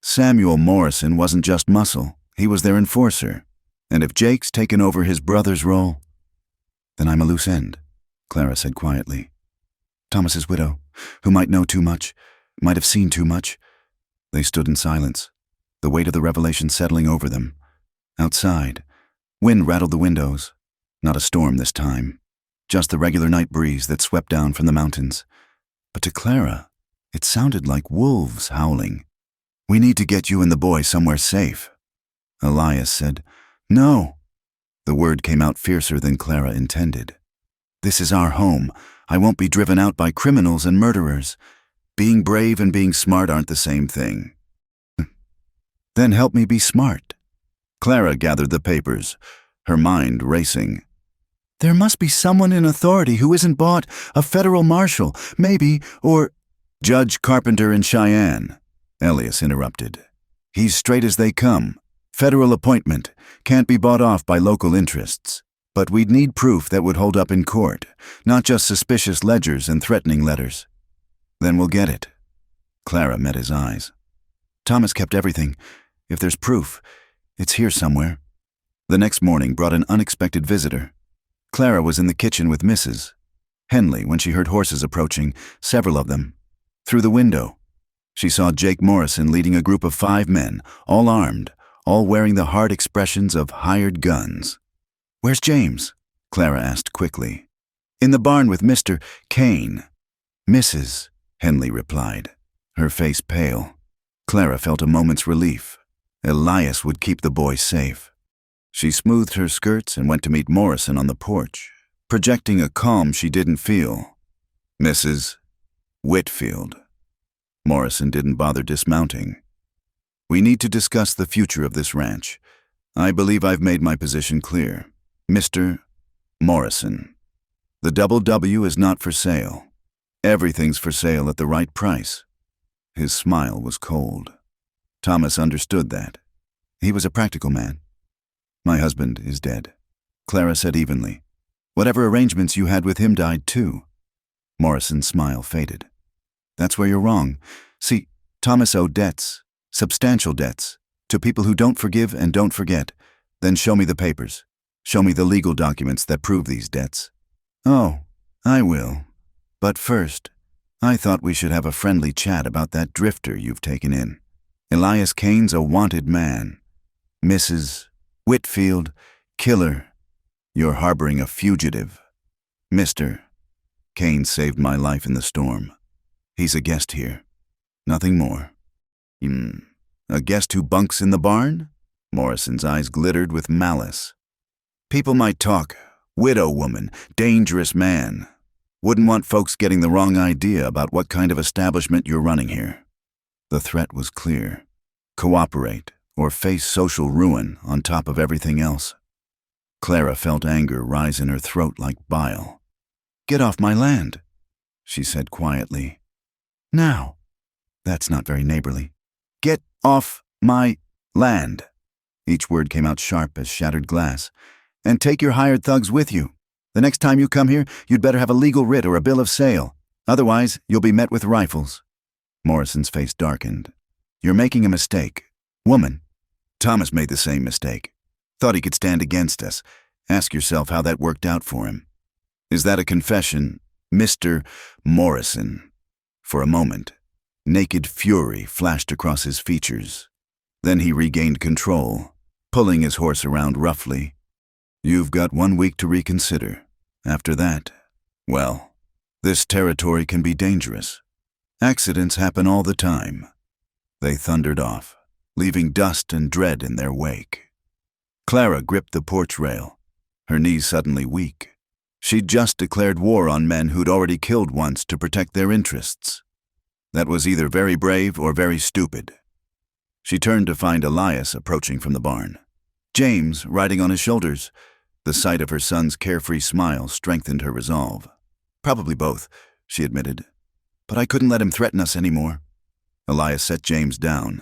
Samuel Morrison wasn't just muscle, he was their enforcer. And if Jake's taken over his brother's role, then I'm a loose end, Clara said quietly. Thomas's widow, who might know too much, might have seen too much. They stood in silence, the weight of the revelation settling over them. Outside, wind rattled the windows. Not a storm this time, just the regular night breeze that swept down from the mountains. But to Clara, it sounded like wolves howling. "We need to get you and the boy somewhere safe." Elias said, "No." The word came out fiercer than Clara intended. "This is our home. I won't be driven out by criminals and murderers. Being brave and being smart aren't the same thing." "Then help me be smart." Clara gathered the papers, her mind racing. "There must be someone in authority who isn't bought, a federal marshal, maybe, or—" "Judge Carpenter in Cheyenne," Elias interrupted. "He's straight as they come. Federal appointment, can't be bought off by local interests. But we'd need proof that would hold up in court, not just suspicious ledgers and threatening letters." "Then we'll get it." Clara met his eyes. "Thomas kept everything. If there's proof, it's here somewhere." The next morning brought an unexpected visitor. Clara was in the kitchen with Mrs. Henley when she heard horses approaching, several of them. Through the window, she saw Jake Morrison leading a group of 5 men, all armed, all wearing the hard expressions of hired guns. "Where's James?" Clara asked quickly. "In the barn with Mr. Kane." "Mrs." Henley replied, her face pale. Clara felt a moment's relief. Elias would keep the boy safe. She smoothed her skirts and went to meet Morrison on the porch, projecting a calm she didn't feel. "Mrs. Whitfield." Morrison didn't bother dismounting. "We need to discuss the future of this ranch. I believe I've made my position clear. Mr. Morrison, the Double W is not for sale. Everything's for sale at the right price." His smile was cold. Thomas understood that. He was a practical man. "My husband is dead," Clara said evenly. "Whatever arrangements you had with him died too." Morrison's smile faded. "That's where you're wrong. See, Thomas owed debts, substantial debts, to people who don't forgive and don't forget. Then show me the papers. Show me the legal documents that prove these debts." "Oh, I will. But first, I thought we should have a friendly chat about that drifter you've taken in. Elias Kane's a wanted man. Mrs. Whitfield, killer. You're harboring a fugitive. Mr. Kane saved my life in the storm. He's a guest here. Nothing more." "A guest who bunks in the barn?" Morrison's eyes glittered with malice. "People might talk. Widow woman, dangerous man. Wouldn't want folks getting the wrong idea about what kind of establishment you're running here." The threat was clear. Cooperate or face social ruin on top of everything else. Clara felt anger rise in her throat like bile. "Get off my land," she said quietly. "Now." "That's not very neighborly." "Get off my land." Each word came out sharp as shattered glass. "And take your hired thugs with you. The next time you come here, you'd better have a legal writ or a bill of sale. Otherwise, you'll be met with rifles." Morrison's face darkened. "You're making a mistake. Woman." "Thomas made the same mistake. Thought he could stand against us. Ask yourself how that worked out for him. Is that a confession, Mr. Morrison?" For a moment, naked fury flashed across his features. Then he regained control, pulling his horse around roughly. "You've got 1 week to reconsider. After that, well, this territory can be dangerous. Accidents happen all the time." They thundered off, leaving dust and dread in their wake. Clara gripped the porch rail, her knees suddenly weak. She'd just declared war on men who'd already killed once to protect their interests. That was either very brave or very stupid. She turned to find Elias approaching from the barn, James riding on his shoulders. The sight of her son's carefree smile strengthened her resolve. "Probably both," she admitted. "But I couldn't let him threaten us anymore." Elias set James down,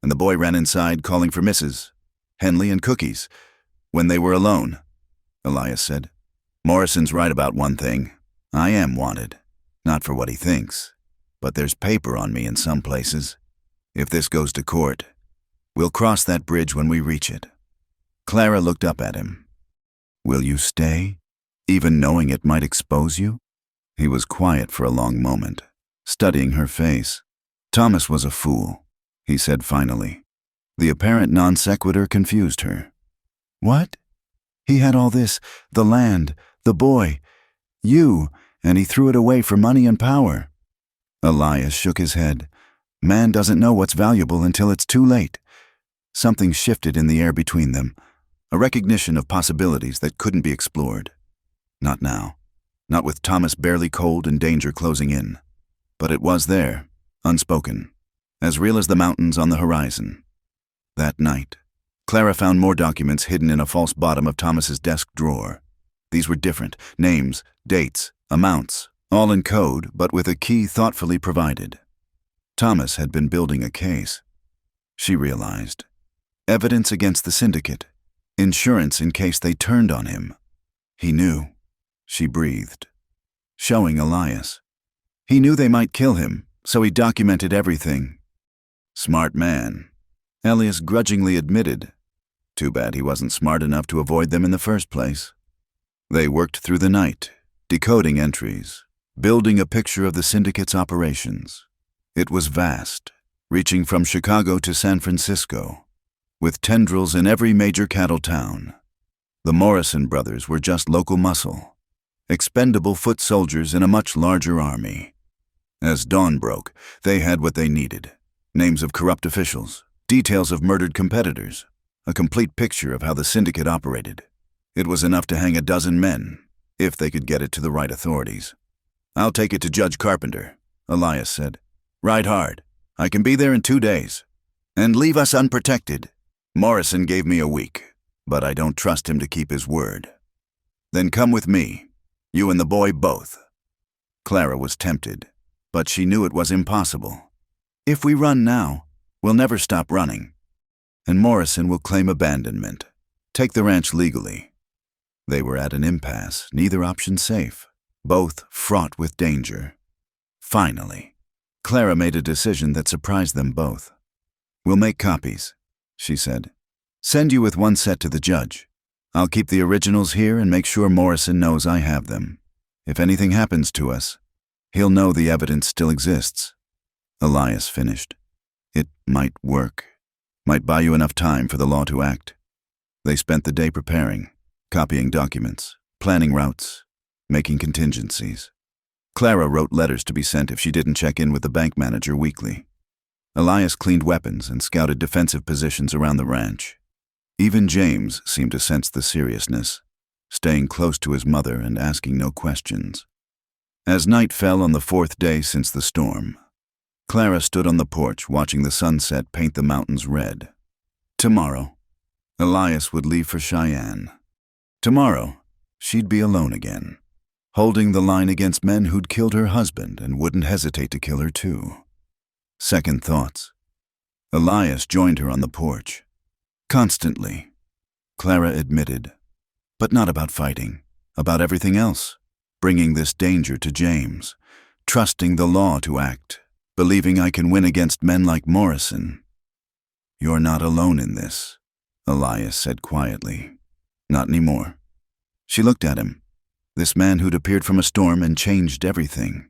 and the boy ran inside calling for Mrs. Henley and cookies. When they were alone, Elias said, "Morrison's right about one thing. I am wanted. Not for what he thinks, but there's paper on me in some places. If this goes to court, we'll cross that bridge when we reach it." Clara looked up at him. "Will you stay, even knowing it might expose you?" He was quiet for a long moment, studying her face. "Thomas was a fool," he said finally. The apparent non sequitur confused her. "What? He had all this, the land, the boy, you, and he threw it away for money and power." Elias shook his head. "Man doesn't know what's valuable until it's too late." Something shifted in the air between them, a recognition of possibilities that couldn't be explored. Not now. Not with Thomas barely cold and danger closing in. But it was there, unspoken, as real as the mountains on the horizon. That night, Clara found more documents hidden in a false bottom of Thomas's desk drawer. These were different: names, dates, amounts, all in code, but with a key thoughtfully provided. Thomas had been building a case. She realized. Evidence against the syndicate. Insurance in case they turned on him. He knew. She breathed. Showing Elias. He knew they might kill him, so he documented everything. Smart man, Elias grudgingly admitted. Too bad he wasn't smart enough to avoid them in the first place. They worked through the night, decoding entries, building a picture of the syndicate's operations. It was vast, reaching from Chicago to San Francisco, with tendrils in every major cattle town. The Morrison brothers were just local muscle, expendable foot soldiers in a much larger army. As dawn broke, they had what they needed: names of corrupt officials, details of murdered competitors, a complete picture of how the syndicate operated. It was enough to hang a dozen men, if they could get it to the right authorities. "I'll take it to Judge Carpenter," Elias said. Ride hard. I can be there in 2 days. And leave us unprotected. Morrison gave me a week, but I don't trust him to keep his word. Then come with me. You and the boy both. Clara was tempted, but she knew it was impossible. If we run now, we'll never stop running. And Morrison will claim abandonment. Take the ranch legally. They were at an impasse, neither option safe, both fraught with danger. Finally, Clara made a decision that surprised them both. We'll make copies, she said. Send you with one set to the judge. I'll keep the originals here and make sure Morrison knows I have them. If anything happens to us, he'll know the evidence still exists. Elias finished. It might work. Might buy you enough time for the law to act. They spent the day preparing, copying documents, planning routes, making contingencies. Clara wrote letters to be sent if she didn't check in with the bank manager weekly. Elias cleaned weapons and scouted defensive positions around the ranch. Even James seemed to sense the seriousness, staying close to his mother and asking no questions. As night fell on the 4th day since the storm, Clara stood on the porch watching the sunset paint the mountains red. Tomorrow, Elias would leave for Cheyenne. Tomorrow, she'd be alone again, holding the line against men who'd killed her husband and wouldn't hesitate to kill her too. Second thoughts. Elias joined her on the porch. Constantly, Clara admitted, but not about fighting, about everything else, bringing this danger to James, trusting the law to act, believing I can win against men like Morrison. You're not alone in this, Elias said quietly. Not anymore. She looked at him, this man who'd appeared from a storm and changed everything.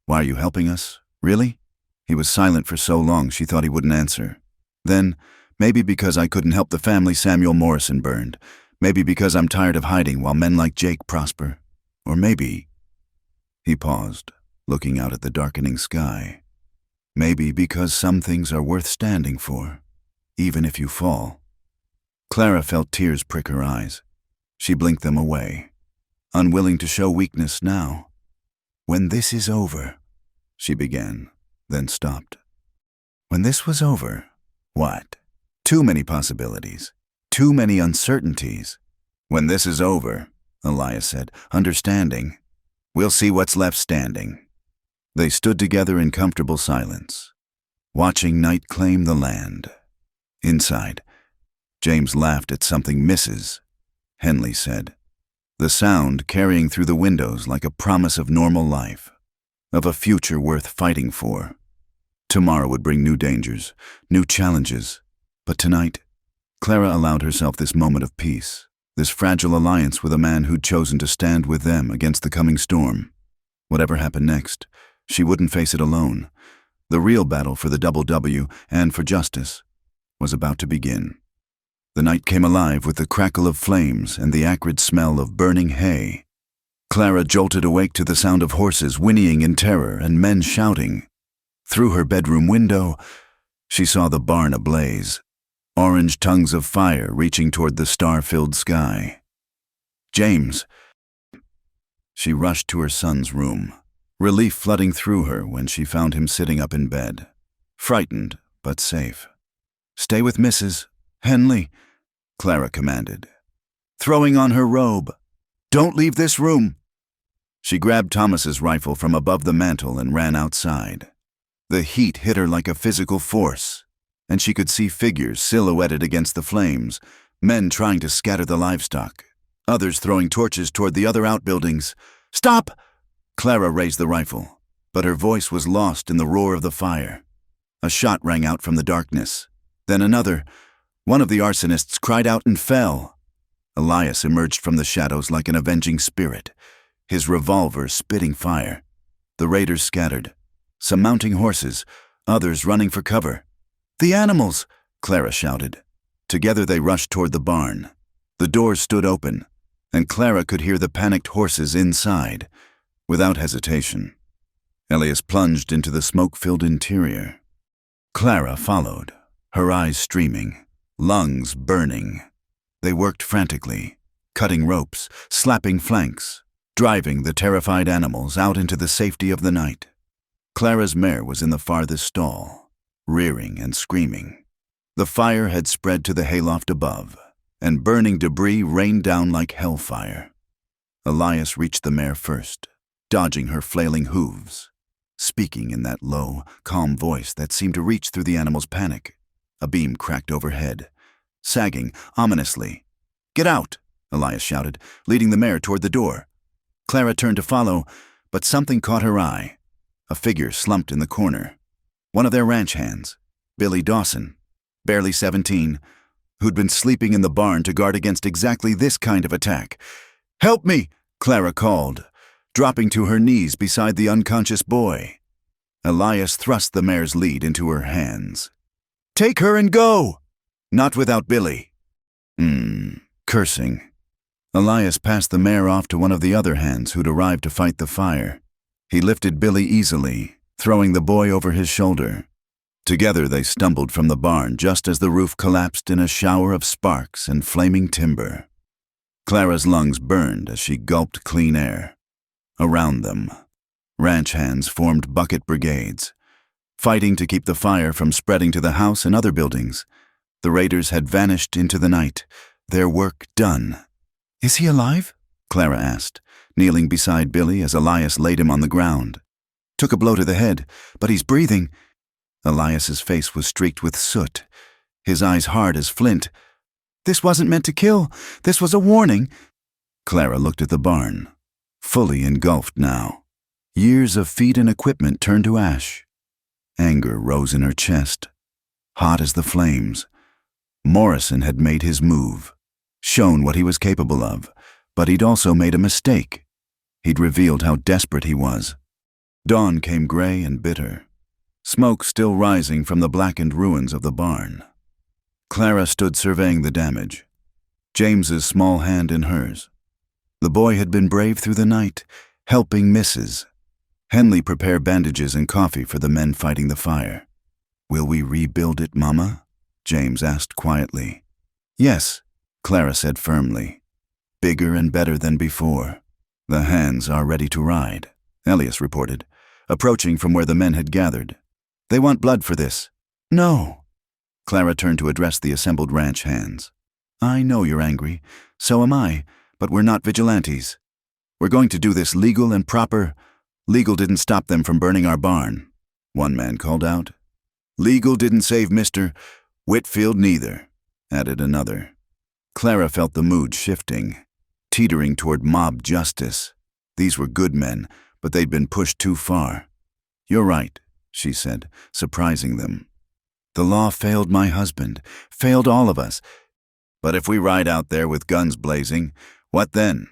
Why are you helping us? Really? He was silent for so long she thought he wouldn't answer. Then, maybe because I couldn't help the family Samuel Morrison burned. Maybe because I'm tired of hiding while men like Jake prosper. Or maybe... He paused, looking out at the darkening sky. Maybe because some things are worth standing for, even if you fall. Clara felt tears prick her eyes. She blinked them away, unwilling to show weakness now. When this is over, she began, then stopped. When this was over, what? Too many possibilities, too many uncertainties. When this is over, Elias said, understanding, we'll see what's left standing. They stood together in comfortable silence, watching night claim the land. Inside, James laughed at something Mrs. Henley said, the sound carrying through the windows like a promise of normal life, of a future worth fighting for. Tomorrow would bring new dangers, new challenges, but tonight, Clara allowed herself this moment of peace, this fragile alliance with a man who'd chosen to stand with them against the coming storm. Whatever happened next, she wouldn't face it alone. The real battle for the Double W and for justice was about to begin. The night came alive with the crackle of flames and the acrid smell of burning hay. Clara jolted awake to the sound of horses whinnying in terror and men shouting. Through her bedroom window, she saw the barn ablaze, orange tongues of fire reaching toward the star-filled sky. James! She rushed to her son's room, relief flooding through her when she found him sitting up in bed, frightened but safe. Stay with Mrs. Henley, Clara commanded, throwing on her robe. Don't leave this room. She grabbed Thomas's rifle from above the mantel and ran outside. The heat hit her like a physical force, and she could see figures silhouetted against the flames, men trying to scatter the livestock, others throwing torches toward the other outbuildings. Stop! Clara raised the rifle, but her voice was lost in the roar of the fire. A shot rang out from the darkness. Then another. One of the arsonists cried out and fell. Elias emerged from the shadows like an avenging spirit, his revolver spitting fire. The raiders scattered, some mounting horses, others running for cover. The animals! Clara shouted. Together they rushed toward the barn. The doors stood open, and Clara could hear the panicked horses inside. Without hesitation, Elias plunged into the smoke-filled interior. Clara followed, her eyes streaming, lungs burning. They worked frantically, cutting ropes, slapping flanks, driving the terrified animals out into the safety of the night. Clara's mare was in the farthest stall, rearing and screaming. The fire had spread to the hayloft above, and burning debris rained down like hellfire. Elias reached the mare first, dodging her flailing hooves, speaking in that low, calm voice that seemed to reach through the animal's panic. A beam cracked overhead, sagging ominously. "Get out!" Elias shouted, leading the mare toward the door. Clara turned to follow, but something caught her eye. A figure slumped in the corner. One of their ranch hands, Billy Dawson, barely 17, who'd been sleeping in the barn to guard against exactly this kind of attack. "Help me!" Clara called, dropping to her knees beside the unconscious boy. Elias thrust the mare's lead into her hands. "Take her and go!" "Not without Billy." Cursing. Elias passed the mare off to one of the other hands who'd arrived to fight the fire. He lifted Billy easily, throwing the boy over his shoulder. Together they stumbled from the barn just as the roof collapsed in a shower of sparks and flaming timber. Clara's lungs burned as she gulped clean air. Around them, ranch hands formed bucket brigades, fighting to keep the fire from spreading to the house and other buildings. The raiders had vanished into the night, their work done. "Is he alive?" Clara asked, kneeling beside Billy as Elias laid him on the ground. "Took a blow to the head, but he's breathing." Elias's face was streaked with soot, his eyes hard as flint. "This wasn't meant to kill. This was a warning." Clara looked at the barn, fully engulfed now. Years of feed and equipment turned to ash. Anger rose in her chest, hot as the flames. Morrison had made his move, shown what he was capable of, but he'd also made a mistake. He'd revealed how desperate he was. Dawn came gray and bitter, smoke still rising from the blackened ruins of the barn. Clara stood surveying the damage, James's small hand in hers. The boy had been brave through the night, helping Mrs. Henley prepare bandages and coffee for the men fighting the fire. "Will we rebuild it, Mama?" James asked quietly. "Yes," Clara said firmly. "Bigger and better than before." "The hands are ready to ride," Elias reported, approaching from where the men had gathered. "They want blood for this." "No." Clara turned to address the assembled ranch hands. "I know you're angry. So am I, but we're not vigilantes. We're going to do this legal and proper. Legal didn't stop them from burning our barn," one man called out. "Legal didn't save Mr. Whitfield neither," added another. Clara felt the mood shifting, teetering toward mob justice. These were good men, but they'd been pushed too far. "You're right," she said, surprising them. "The law failed my husband, failed all of us. But if we ride out there with guns blazing, what then?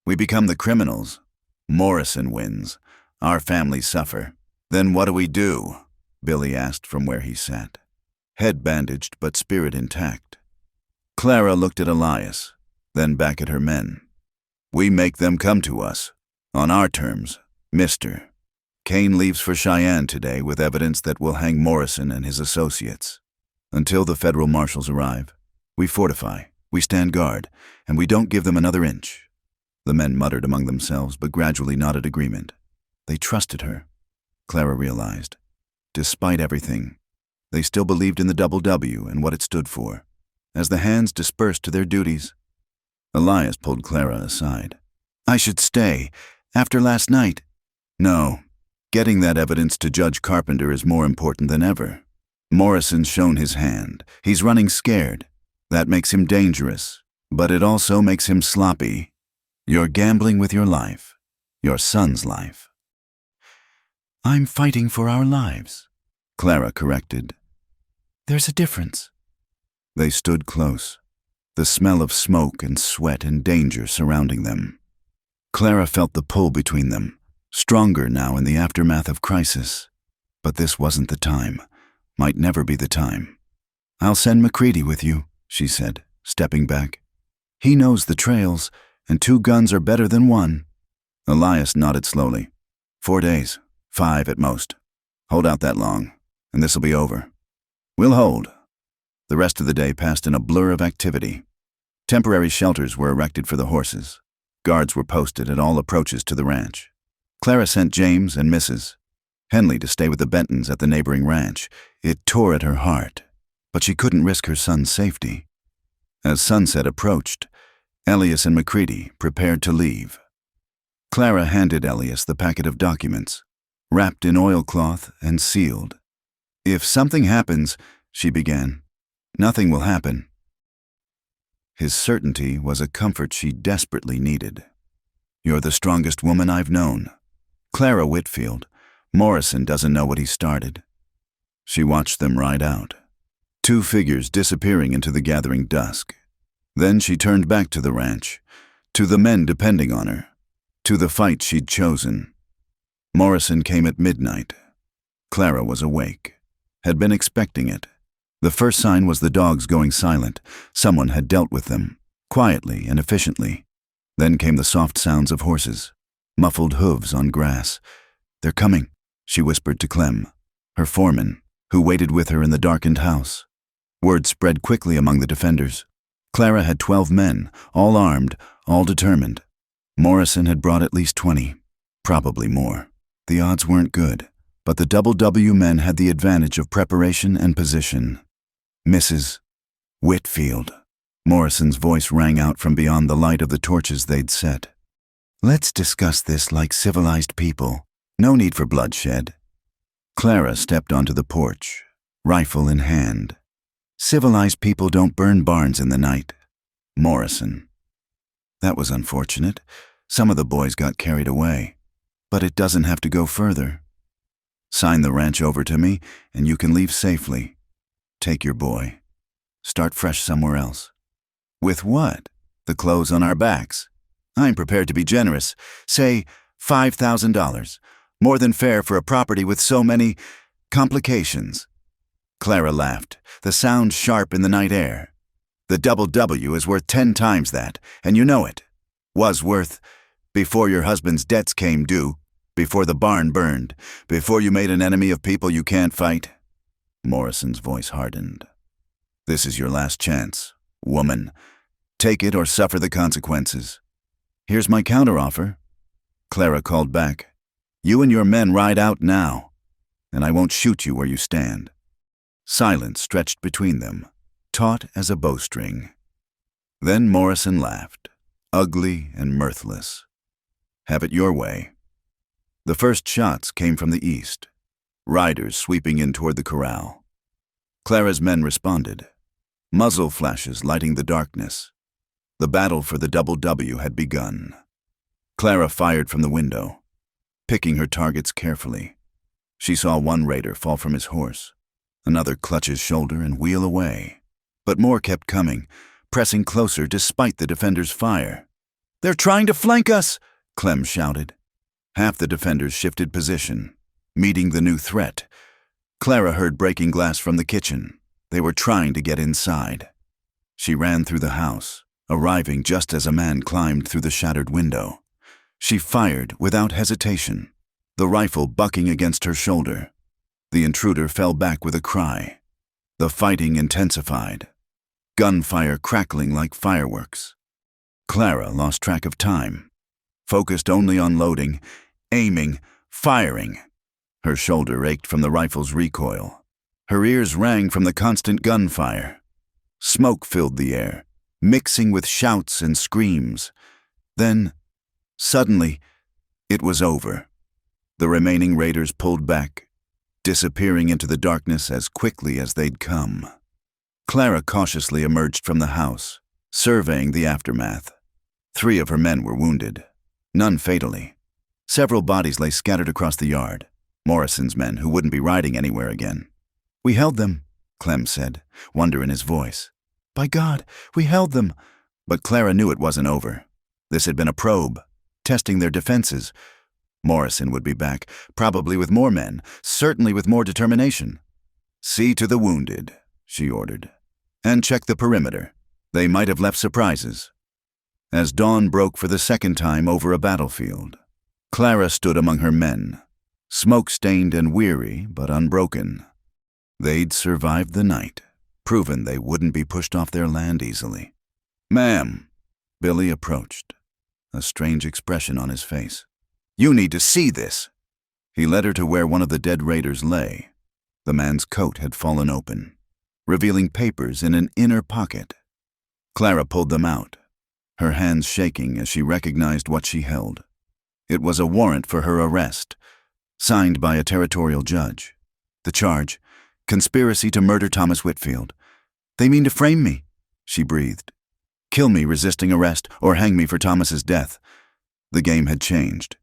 We become the criminals. Morrison wins. Our families suffer. Then what do we do?" Billy asked from where he sat, head bandaged but spirit intact. Clara looked at Elias, then back at her men. "We make them come to us, on our terms, Mr. Kane leaves for Cheyenne today with evidence that will hang Morrison and his associates. Until the federal marshals arrive, we fortify, we stand guard, and we don't give them another inch." The men muttered among themselves, but gradually nodded agreement. They trusted her, Clara realized. Despite everything, they still believed in the Double W and what it stood for. As the hands dispersed to their duties, Elias pulled Clara aside. "I should stay. After last night." "No. Getting that evidence to Judge Carpenter is more important than ever. Morrison's shown his hand. He's running scared. That makes him dangerous, but it also makes him sloppy. You're gambling with your life, your son's life." "I'm fighting for our lives," Clara corrected. "There's a difference." They stood close, the smell of smoke and sweat and danger surrounding them. Clara felt the pull between them, stronger now in the aftermath of crisis. But this wasn't the time, might never be the time. "I'll send McCready with you," she said, stepping back. "He knows the trails, and 2 guns are better than 1. Elias nodded slowly. 4 days, 5 at most. Hold out that long, and this'll be over." "We'll hold." The rest of the day passed in a blur of activity. Temporary shelters were erected for the horses. Guards were posted at all approaches to the ranch. Clara sent James and Mrs. Henley to stay with the Bentons at the neighboring ranch. It tore at her heart, but she couldn't risk her son's safety. As sunset approached, Elias and Macready prepared to leave. Clara handed Elias the packet of documents, wrapped in oilcloth and sealed. "If something happens," she began, "nothing will happen." His certainty was a comfort she desperately needed. "You're the strongest woman I've known. Clara Whitfield, Morrison doesn't know what he started." She watched them ride out, two figures disappearing into the gathering dusk. Then she turned back to the ranch, to the men depending on her, to the fight she'd chosen. Morrison came at midnight. Clara was awake, had been expecting it. The first sign was the dogs going silent. Someone had dealt with them, quietly and efficiently. Then came the soft sounds of horses, muffled hooves on grass. "They're coming," she whispered to Clem, her foreman, who waited with her in the darkened house. Word spread quickly among the defenders. Clara had 12 men, all armed, all determined. Morrison had brought at least 20, probably more. The odds weren't good, but the W men had the advantage of preparation and position. "Mrs. Whitfield," Morrison's voice rang out from beyond the light of the torches they'd set. "Let's discuss this like civilized people. No need for bloodshed." Clara stepped onto the porch, rifle in hand. "Civilized people don't burn barns in the night." Morrison. "That was unfortunate. Some of the boys got carried away. But it doesn't have to go further. Sign the ranch over to me, and you can leave safely. Take your boy. Start fresh somewhere else." "With what?" "The clothes on our backs. I'm prepared to be generous. Say $5,000. More than fair for a property with so many complications." Clara laughed, the sound sharp in the night air. "The W is worth 10 times that, and you know it. Was worth, before your husband's debts came due, before the barn burned, before you made an enemy of people you can't fight." Morrison's voice hardened. "This is your last chance, woman. Take it or suffer the consequences." "Here's my counteroffer." Clara called back. "You and your men ride out now, and I won't shoot you where you stand." Silence stretched between them, taut as a bowstring. Then Morrison laughed, ugly and mirthless. "Have it your way." The first shots came from the east, riders sweeping in toward the corral. Clara's men responded, muzzle flashes lighting the darkness. The battle for the W had begun. Clara fired from the window, picking her targets carefully. She saw one raider fall from his horse, another clutch his shoulder and wheel away. But more kept coming, pressing closer despite the defenders' fire. "They're trying to flank us!" Clem shouted. Half the defenders shifted position, meeting the new threat. Clara heard breaking glass from the kitchen. They were trying to get inside. She ran through the house, arriving just as a man climbed through the shattered window. She fired without hesitation, the rifle bucking against her shoulder. The intruder fell back with a cry. The fighting intensified, gunfire crackling like fireworks. Clara lost track of time, focused only on loading, aiming, firing. Her shoulder ached from the rifle's recoil. Her ears rang from the constant gunfire. Smoke filled the air, mixing with shouts and screams. Then, suddenly, it was over. The remaining raiders pulled back, disappearing into the darkness as quickly as they'd come. Clara cautiously emerged from the house, surveying the aftermath. 3 of her men were wounded, none fatally. Several bodies lay scattered across the yard, Morrison's men who wouldn't be riding anywhere again. "We held them," Clem said, wonder in his voice. "By God, we held them." But Clara knew it wasn't over. This had been a probe, testing their defenses. Morrison would be back, probably with more men, certainly with more determination. "See to the wounded," she ordered, "and check the perimeter. They might have left surprises." As dawn broke for the second time over a battlefield, Clara stood among her men, smoke-stained and weary but unbroken. They'd survived the night, proven they wouldn't be pushed off their land easily. "Ma'am," Billy approached, a strange expression on his face. "You need to see this." He led her to where one of the dead raiders lay. The man's coat had fallen open, revealing papers in an inner pocket. Clara pulled them out, her hands shaking as she recognized what she held. It was a warrant for her arrest, signed by a territorial judge. The charge, conspiracy to murder Thomas Whitfield. "They mean to frame me," she breathed. "Kill me resisting arrest or hang me for Thomas's death." The game had changed.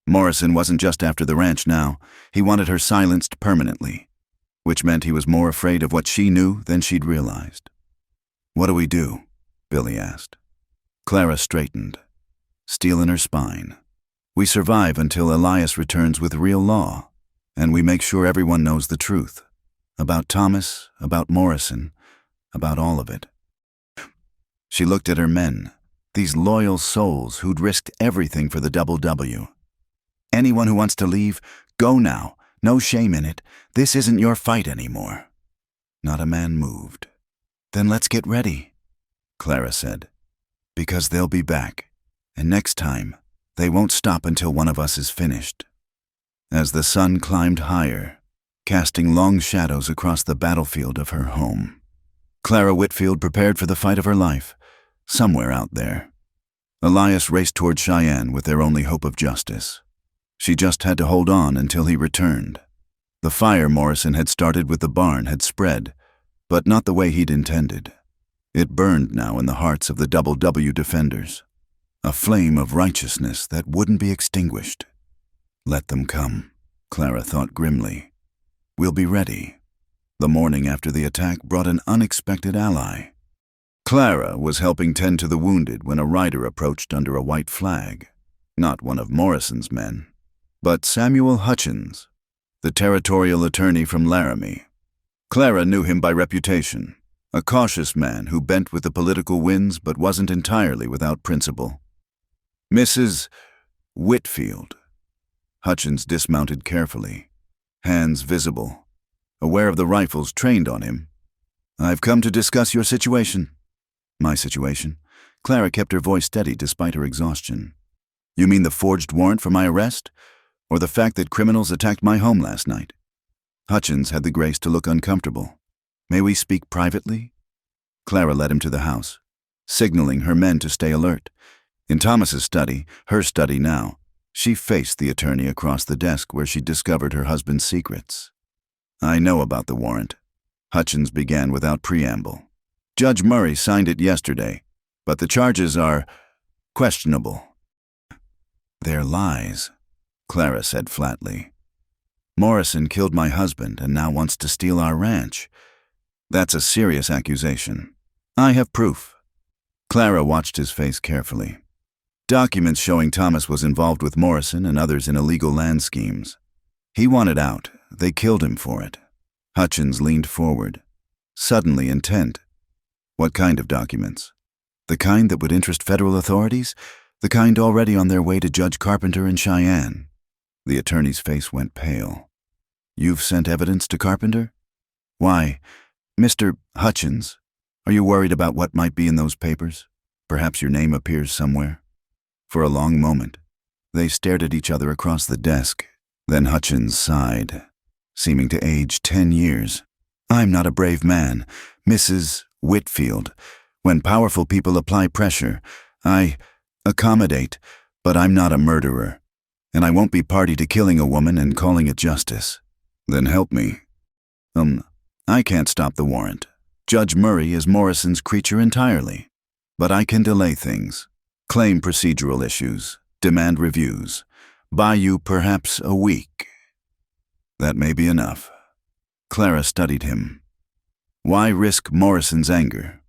Morrison wasn't just after the ranch now. He wanted her silenced permanently, which meant he was more afraid of what she knew than she'd realized. "What do we do?" Billy asked. Clara straightened, steel in her spine. "We survive until Elias returns with real law, and we make sure everyone knows the truth. About Thomas, about Morrison, about all of it." She looked at her men, these loyal souls who'd risked everything for the Double W. "Anyone who wants to leave, go now. No shame in it. This isn't your fight anymore." Not a man moved. "Then let's get ready," Clara said. "Because they'll be back, and next time, they won't stop until one of us is finished." As the sun climbed higher, casting long shadows across the battlefield of her home, Clara Whitfield prepared for the fight of her life, somewhere out there. Elias raced toward Cheyenne with their only hope of justice. She just had to hold on until he returned. The fire Morrison had started with the barn had spread, but not the way he'd intended. It burned now in the hearts of the Double W defenders, a flame of righteousness that wouldn't be extinguished. Let them come, Clara thought grimly. We'll be ready. The morning after the attack brought an unexpected ally. Clara was helping tend to the wounded when a rider approached under a white flag. Not one of Morrison's men, but Samuel Hutchins, the territorial attorney from Laramie. Clara knew him by reputation, a cautious man who bent with the political winds but wasn't entirely without principle. "Mrs. Whitfield." Hutchins dismounted carefully, hands visible, aware of the rifles trained on him. "I've come to discuss your situation." "My situation?" Clara kept her voice steady despite her exhaustion. "You mean the forged warrant for my arrest? Or the fact that criminals attacked my home last night?" Hutchins had the grace to look uncomfortable. "May we speak privately?" Clara led him to the house, signaling her men to stay alert. In Thomas's study, her study now, she faced the attorney across the desk where she discovered her husband's secrets. "I know about the warrant," Hutchins began without preamble. "Judge Murray signed it yesterday, but the charges are questionable." "They're lies," Clara said flatly. "Morrison killed my husband and now wants to steal our ranch. That's a serious accusation. I have proof." Clara watched his face carefully. Documents showing Thomas was involved with Morrison and others in illegal land schemes. He wanted out. They killed him for it. Hutchins leaned forward, suddenly intent. "What kind of documents? The kind that would interest federal authorities? The kind already on their way to Judge Carpenter in Cheyenne?" The attorney's face went pale. "You've sent evidence to Carpenter? Why, Mr. Hutchins, are you worried about what might be in those papers? Perhaps your name appears somewhere?" For a long moment, they stared at each other across the desk. Then Hutchins sighed, seeming to age 10 years. "I'm not a brave man, Mrs. Whitfield. When powerful people apply pressure, I accommodate, but I'm not a murderer. And I won't be party to killing a woman and calling it justice." "Then help me." I can't stop the warrant. Judge Murray is Morrison's creature entirely. But I can delay things, claim procedural issues, demand reviews, buy you perhaps a week." "That may be enough." Clara studied him. "Why risk Morrison's anger?"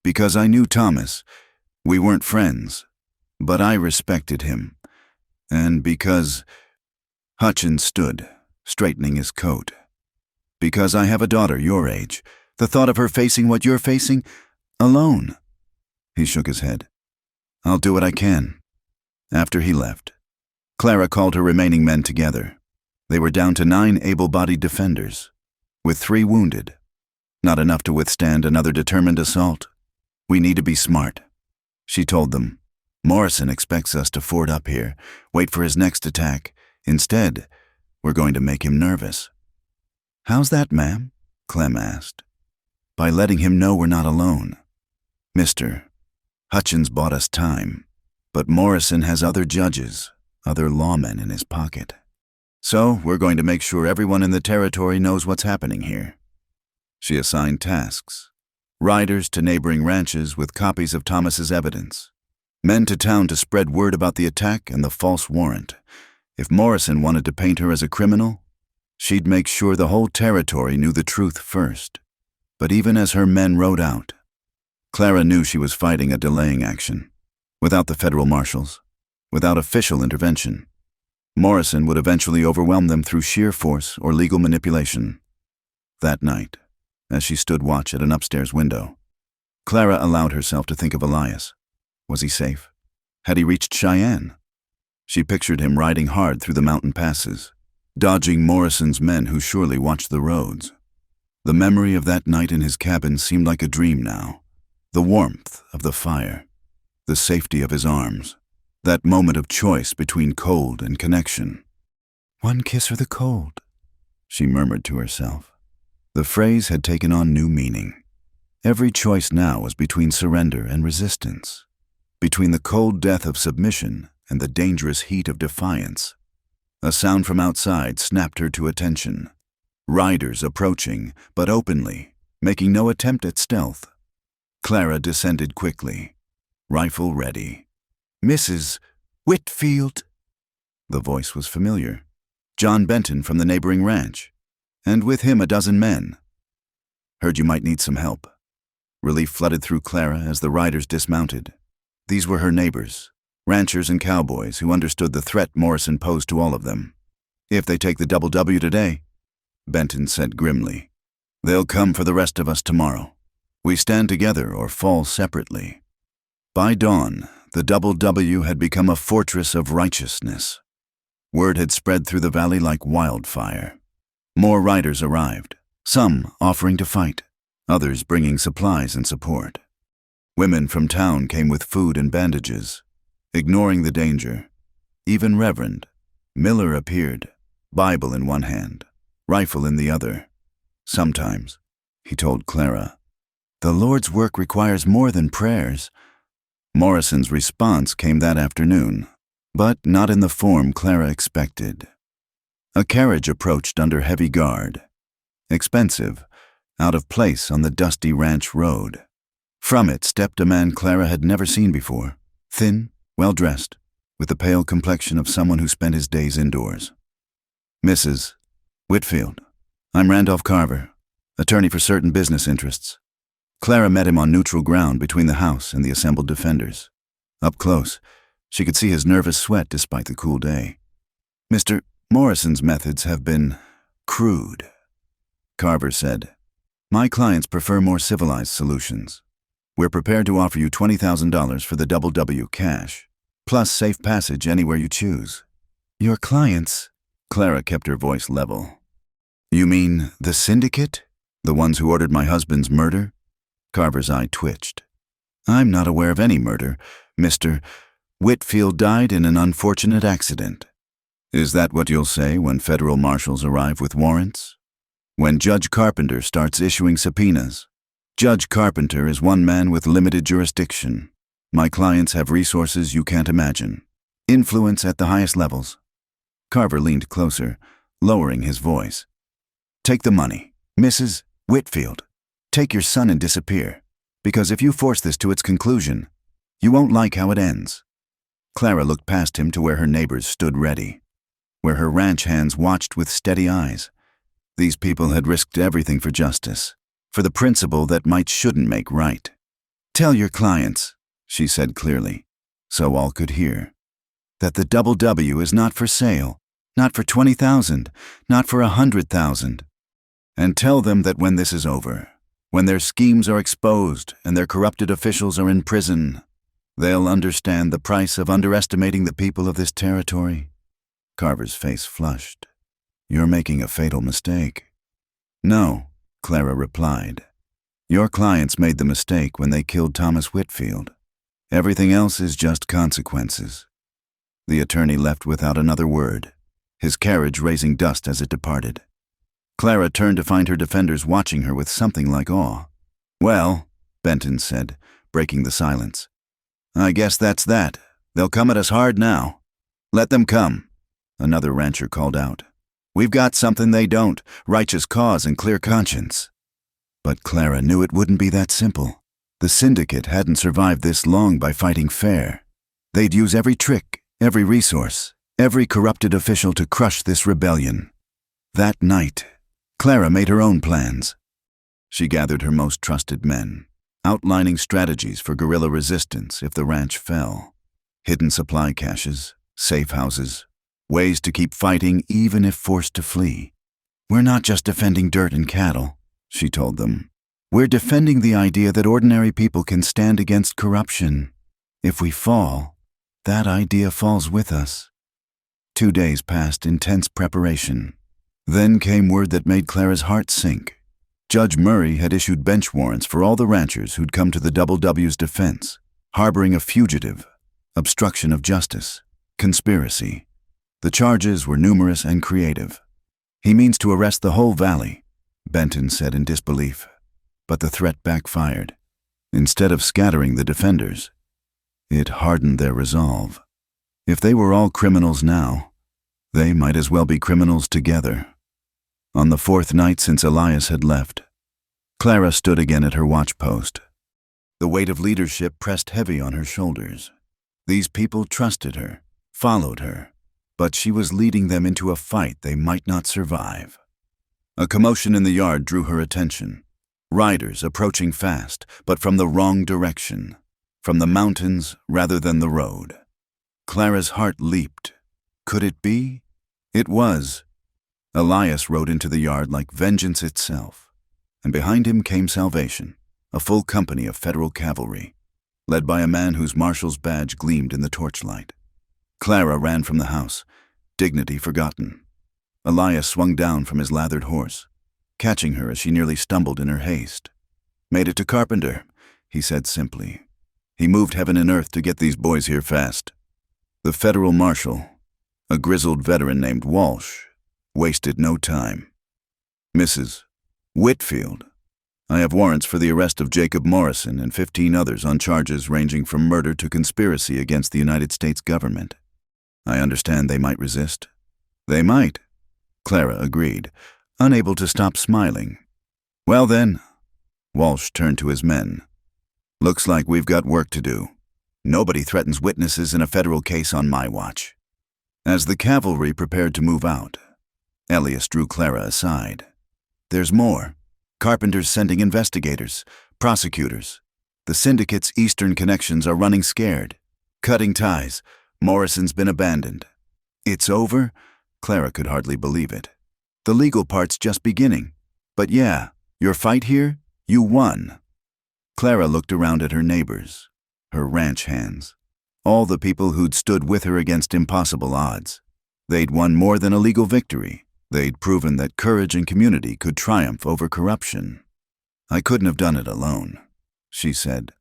"Because I knew Thomas. We weren't friends, but I respected him. And because—" Hutchins stood, straightening his coat. "Because I have a daughter your age. The thought of her facing what you're facing, alone." He shook his head. "I'll do what I can." After he left, Clara called her remaining men together. They were down to 9 able-bodied defenders, with 3 wounded. Not enough to withstand another determined assault. "We need to be smart," she told them. "Morrison expects us to ford up here, wait for his next attack. Instead, We're going to make him nervous." "How's that, ma'am?" Clem asked. "By letting him know we're not alone. Mr. Hutchins bought us time, but Morrison has other judges, other lawmen in his pocket. So we're going to make sure everyone in the territory knows what's happening here." She assigned tasks. Riders to neighboring ranches with copies of Thomas's evidence. Men to town to spread word about the attack and the false warrant. If Morrison wanted to paint her as a criminal, she'd make sure the whole territory knew the truth first. But even as her men rode out, Clara knew she was fighting a delaying action. Without the federal marshals, without official intervention, Morrison would eventually overwhelm them through sheer force or legal manipulation. That night, as she stood watch at an upstairs window, Clara allowed herself to think of Elias. Was he safe? Had he reached Cheyenne? She pictured him riding hard through the mountain passes, dodging Morrison's men who surely watched the roads. The memory of that night in his cabin seemed like a dream now. The warmth of the fire, the safety of his arms, that moment of choice between cold and connection. "One kiss or the cold," she murmured to herself. The phrase had taken on new meaning. Every choice now was between surrender and resistance, between the cold death of submission and the dangerous heat of defiance. A sound from outside snapped her to attention. Riders approaching, but openly, making no attempt at stealth. Clara descended quickly, rifle ready. "Mrs. Whitfield." The voice was familiar. John Benton from the neighboring ranch, and with him a dozen men. "Heard you might need some help." Relief flooded through Clara as the riders dismounted. These were her neighbors, ranchers and cowboys who understood the threat Morrison posed to all of them. "If they take the Double W today," Benton said grimly, "they'll come for the rest of us tomorrow. We stand together or fall separately." By dawn, the Double W had become a fortress of righteousness. Word had spread through the valley like wildfire. More riders arrived, some offering to fight, others bringing supplies and support. Women from town came with food and bandages, ignoring the danger. Even Reverend Miller appeared, Bible in one hand, rifle in the other. "Sometimes," he told Clara, "the Lord's work requires more than prayers." Morrison's response came that afternoon, but not in the form Clara expected. A carriage approached under heavy guard. Expensive, out of place on the dusty ranch road. From it stepped a man Clara had never seen before, thin, well-dressed, with the pale complexion of someone who spent his days indoors. "Mrs. Whitfield, I'm Randolph Carver, attorney for certain business interests." Clara met him on neutral ground between the house and the assembled defenders. Up close, she could see his nervous sweat despite the cool day. "Mr. Morrison's methods have been crude," Carver said. "My clients prefer more civilized solutions. We're prepared to offer you $20,000 for the Double W cash, plus safe passage anywhere you choose." "Your clients?" Clara kept her voice level. "You mean the syndicate? The ones who ordered my husband's murder?" Carver's eye twitched. "I'm not aware of any murder. Mr. Whitfield died in an unfortunate accident." "Is that what you'll say when federal marshals arrive with warrants? When Judge Carpenter starts issuing subpoenas? Judge Carpenter is one man with limited jurisdiction. My clients have resources you can't imagine. Influence at the highest levels." Carver leaned closer, lowering his voice. "Take the money, Mrs. Whitfield. Take your son and disappear, because if you force this to its conclusion, you won't like how it ends." Clara looked past him to where her neighbors stood ready, where her ranch hands watched with steady eyes. These people had risked everything for justice, for the principle that might shouldn't make right. "Tell your clients," she said clearly, so all could hear, "that the Double W is not for sale, not for 20,000, not for 100,000. And tell them that when this is over, when their schemes are exposed and their corrupted officials are in prison, they'll understand the price of underestimating the people of this territory." Carver's face flushed. "You're making a fatal mistake." "No," Clara replied. "Your clients made the mistake when they killed Thomas Whitfield. Everything else is just consequences." The attorney left without another word, his carriage raising dust as it departed. Clara turned to find her defenders watching her with something like awe. "Well," Benton said, breaking the silence, "I guess that's that. They'll come at us hard now." "Let them come," another rancher called out. "We've got something they don't, righteous cause and clear conscience." But Clara knew it wouldn't be that simple. The syndicate hadn't survived this long by fighting fair. They'd use every trick, every resource, every corrupted official to crush this rebellion. That night, Clara made her own plans. She gathered her most trusted men, outlining strategies for guerrilla resistance if the ranch fell. Hidden supply caches, safe houses, ways to keep fighting even if forced to flee. "We're not just defending dirt and cattle," she told them. "We're defending the idea that ordinary people can stand against corruption. If we fall, that idea falls with us." 2 days passed in tense preparation. Then came word that made Clara's heart sink. Judge Murray had issued bench warrants for all the ranchers who'd come to the Double W's defense, harboring a fugitive, obstruction of justice, conspiracy. The charges were numerous and creative. "He means to arrest the whole valley," Benton said in disbelief. But the threat backfired. Instead of scattering the defenders, it hardened their resolve. If they were all criminals now, they might as well be criminals together. On the 4th night since Elias had left, Clara stood again at her watch post. The weight of leadership pressed heavy on her shoulders. These people trusted her, followed her, but she was leading them into a fight they might not survive. A commotion in the yard drew her attention. Riders approaching fast, but from the wrong direction, from the mountains rather than the road. Clara's heart leaped. Could it be? It was. Elias rode into the yard like vengeance itself, and behind him came salvation, a full company of federal cavalry, led by a man whose marshal's badge gleamed in the torchlight. Clara ran from the house, dignity forgotten. Elias swung down from his lathered horse, catching her as she nearly stumbled in her haste. "Made it to Carpenter," he said simply. "He moved heaven and earth to get these boys here fast." The federal marshal, a grizzled veteran named Walsh, wasted no time. "Mrs. Whitfield, I have warrants for the arrest of Jacob Morrison and 15 others on charges ranging from murder to conspiracy against the United States government. I understand they might resist." "They might," Clara agreed, unable to stop smiling. "Well then," Walsh turned to his men, "looks like we've got work to do. Nobody threatens witnesses in a federal case on my watch." As the cavalry prepared to move out, Elias drew Clara aside. "There's more. Carpenter's sending investigators, prosecutors. The syndicate's eastern connections are running scared. Cutting ties. Morrison's been abandoned." "It's over?" Clara could hardly believe it. "The legal part's just beginning. But yeah, your fight here, you won." Clara looked around at her neighbors, her ranch hands, all the people who'd stood with her against impossible odds. They'd won more than a legal victory. They'd proven that courage and community could triumph over corruption. "I couldn't have done it alone," she said.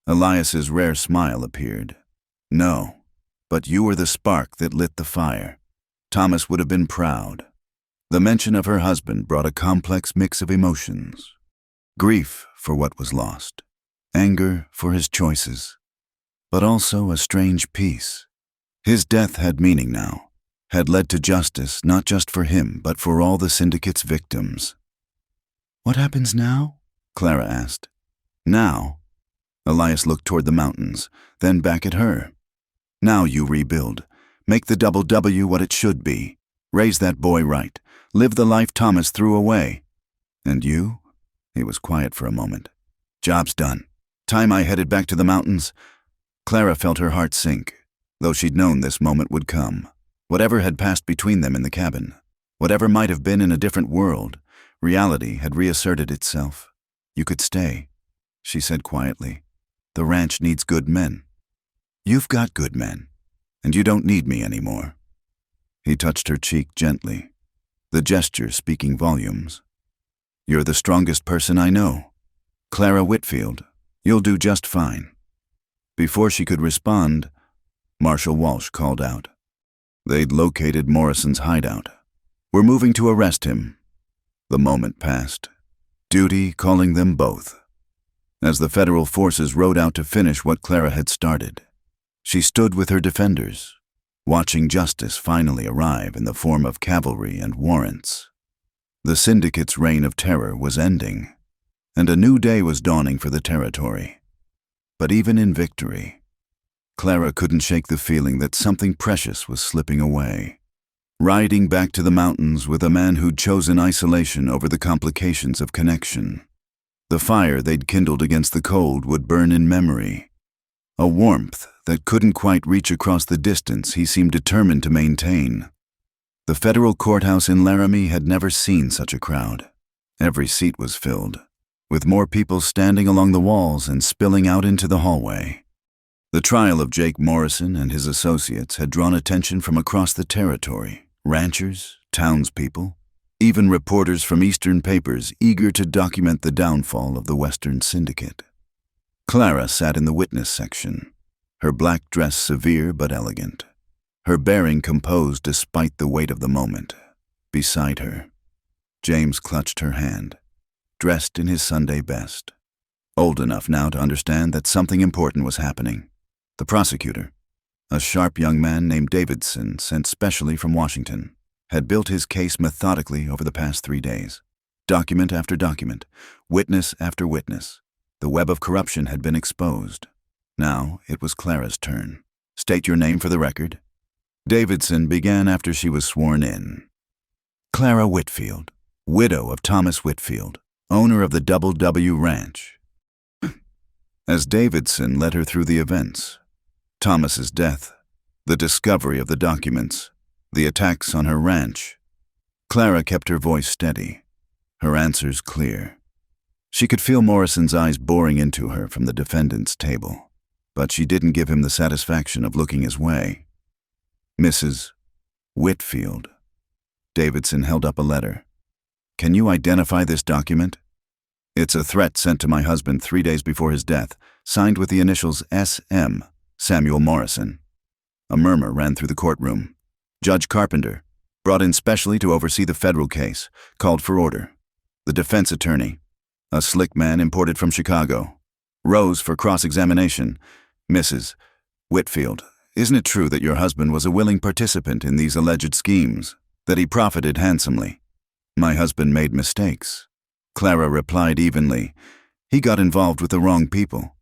Elias's rare smile appeared. "No, but you were the spark that lit the fire. Thomas would have been proud." The mention of her husband brought a complex mix of emotions. Grief for what was lost, anger for his choices, but also a strange peace. His death had meaning now, had led to justice not just for him but for all the syndicate's victims. "What happens now?" Clara asked. "Now?" Elias looked toward the mountains, then back at her. "Now you rebuild. Make the Double W what it should be. Raise that boy right. Live the life Thomas threw away. And you?" He was quiet for a moment. "Job's done. Time I headed back to the mountains." Clara felt her heart sink, though she'd known this moment would come. Whatever had passed between them in the cabin, whatever might have been in a different world, reality had reasserted itself. "You could stay," she said quietly. "The ranch needs good men. You've got good men, and you don't need me anymore." He touched her cheek gently, the gesture speaking volumes. "You're the strongest person I know. Clara Whitfield, you'll do just fine." Before she could respond, Marshal Walsh called out, They'd located Morrison's hideout. Were moving to arrest him. The moment passed. Duty calling them both. As the federal forces rode out to finish what Clara had started, she stood with her defenders, watching justice finally arrive in the form of cavalry and warrants. The syndicate's reign of terror was ending, and a new day was dawning for the territory. But even in victory, Clara couldn't shake the feeling that something precious was slipping away. Riding back to the mountains with a man who'd chosen isolation over the complications of connection. The fire they'd kindled against the cold would burn in memory. A warmth that couldn't quite reach across the distance he seemed determined to maintain. The federal courthouse in Laramie had never seen such a crowd. Every seat was filled, with more people standing along the walls and spilling out into the hallway. The trial of Jake Morrison and his associates had drawn attention from across the territory, ranchers, townspeople, even reporters from Eastern papers eager to document the downfall of the Western Syndicate. Clara sat in the witness section, her black dress severe but elegant, her bearing composed despite the weight of the moment. Beside her, James clutched her hand, dressed in his Sunday best, old enough now to understand that something important was happening. The prosecutor, a sharp young man named Davidson sent specially from Washington, had built his case methodically over the past 3 days. Document after document, witness after witness, the web of corruption had been exposed. Now it was Clara's turn. State your name for the record. Davidson began after she was sworn in. Clara Whitfield, widow of Thomas Whitfield, owner of the Double W Ranch. As Davidson led her through the events, Thomas's death, the discovery of the documents, the attacks on her ranch, Clara kept her voice steady, her answers clear. She could feel Morrison's eyes boring into her from the defendant's table, but she didn't give him the satisfaction of looking his way. Mrs. Whitfield. Davidson held up a letter. Can you identify this document? It's a threat sent to my husband 3 days before his death, signed with the initials S.M., Samuel Morrison. A murmur ran through the courtroom. Judge Carpenter, brought in specially to oversee the federal case, called for order. The defense attorney, a slick man imported from Chicago, rose for cross-examination. Mrs. Whitfield, isn't it true that your husband was a willing participant in these alleged schemes, that he profited handsomely? My husband made mistakes. Clara replied evenly. He got involved with the wrong people.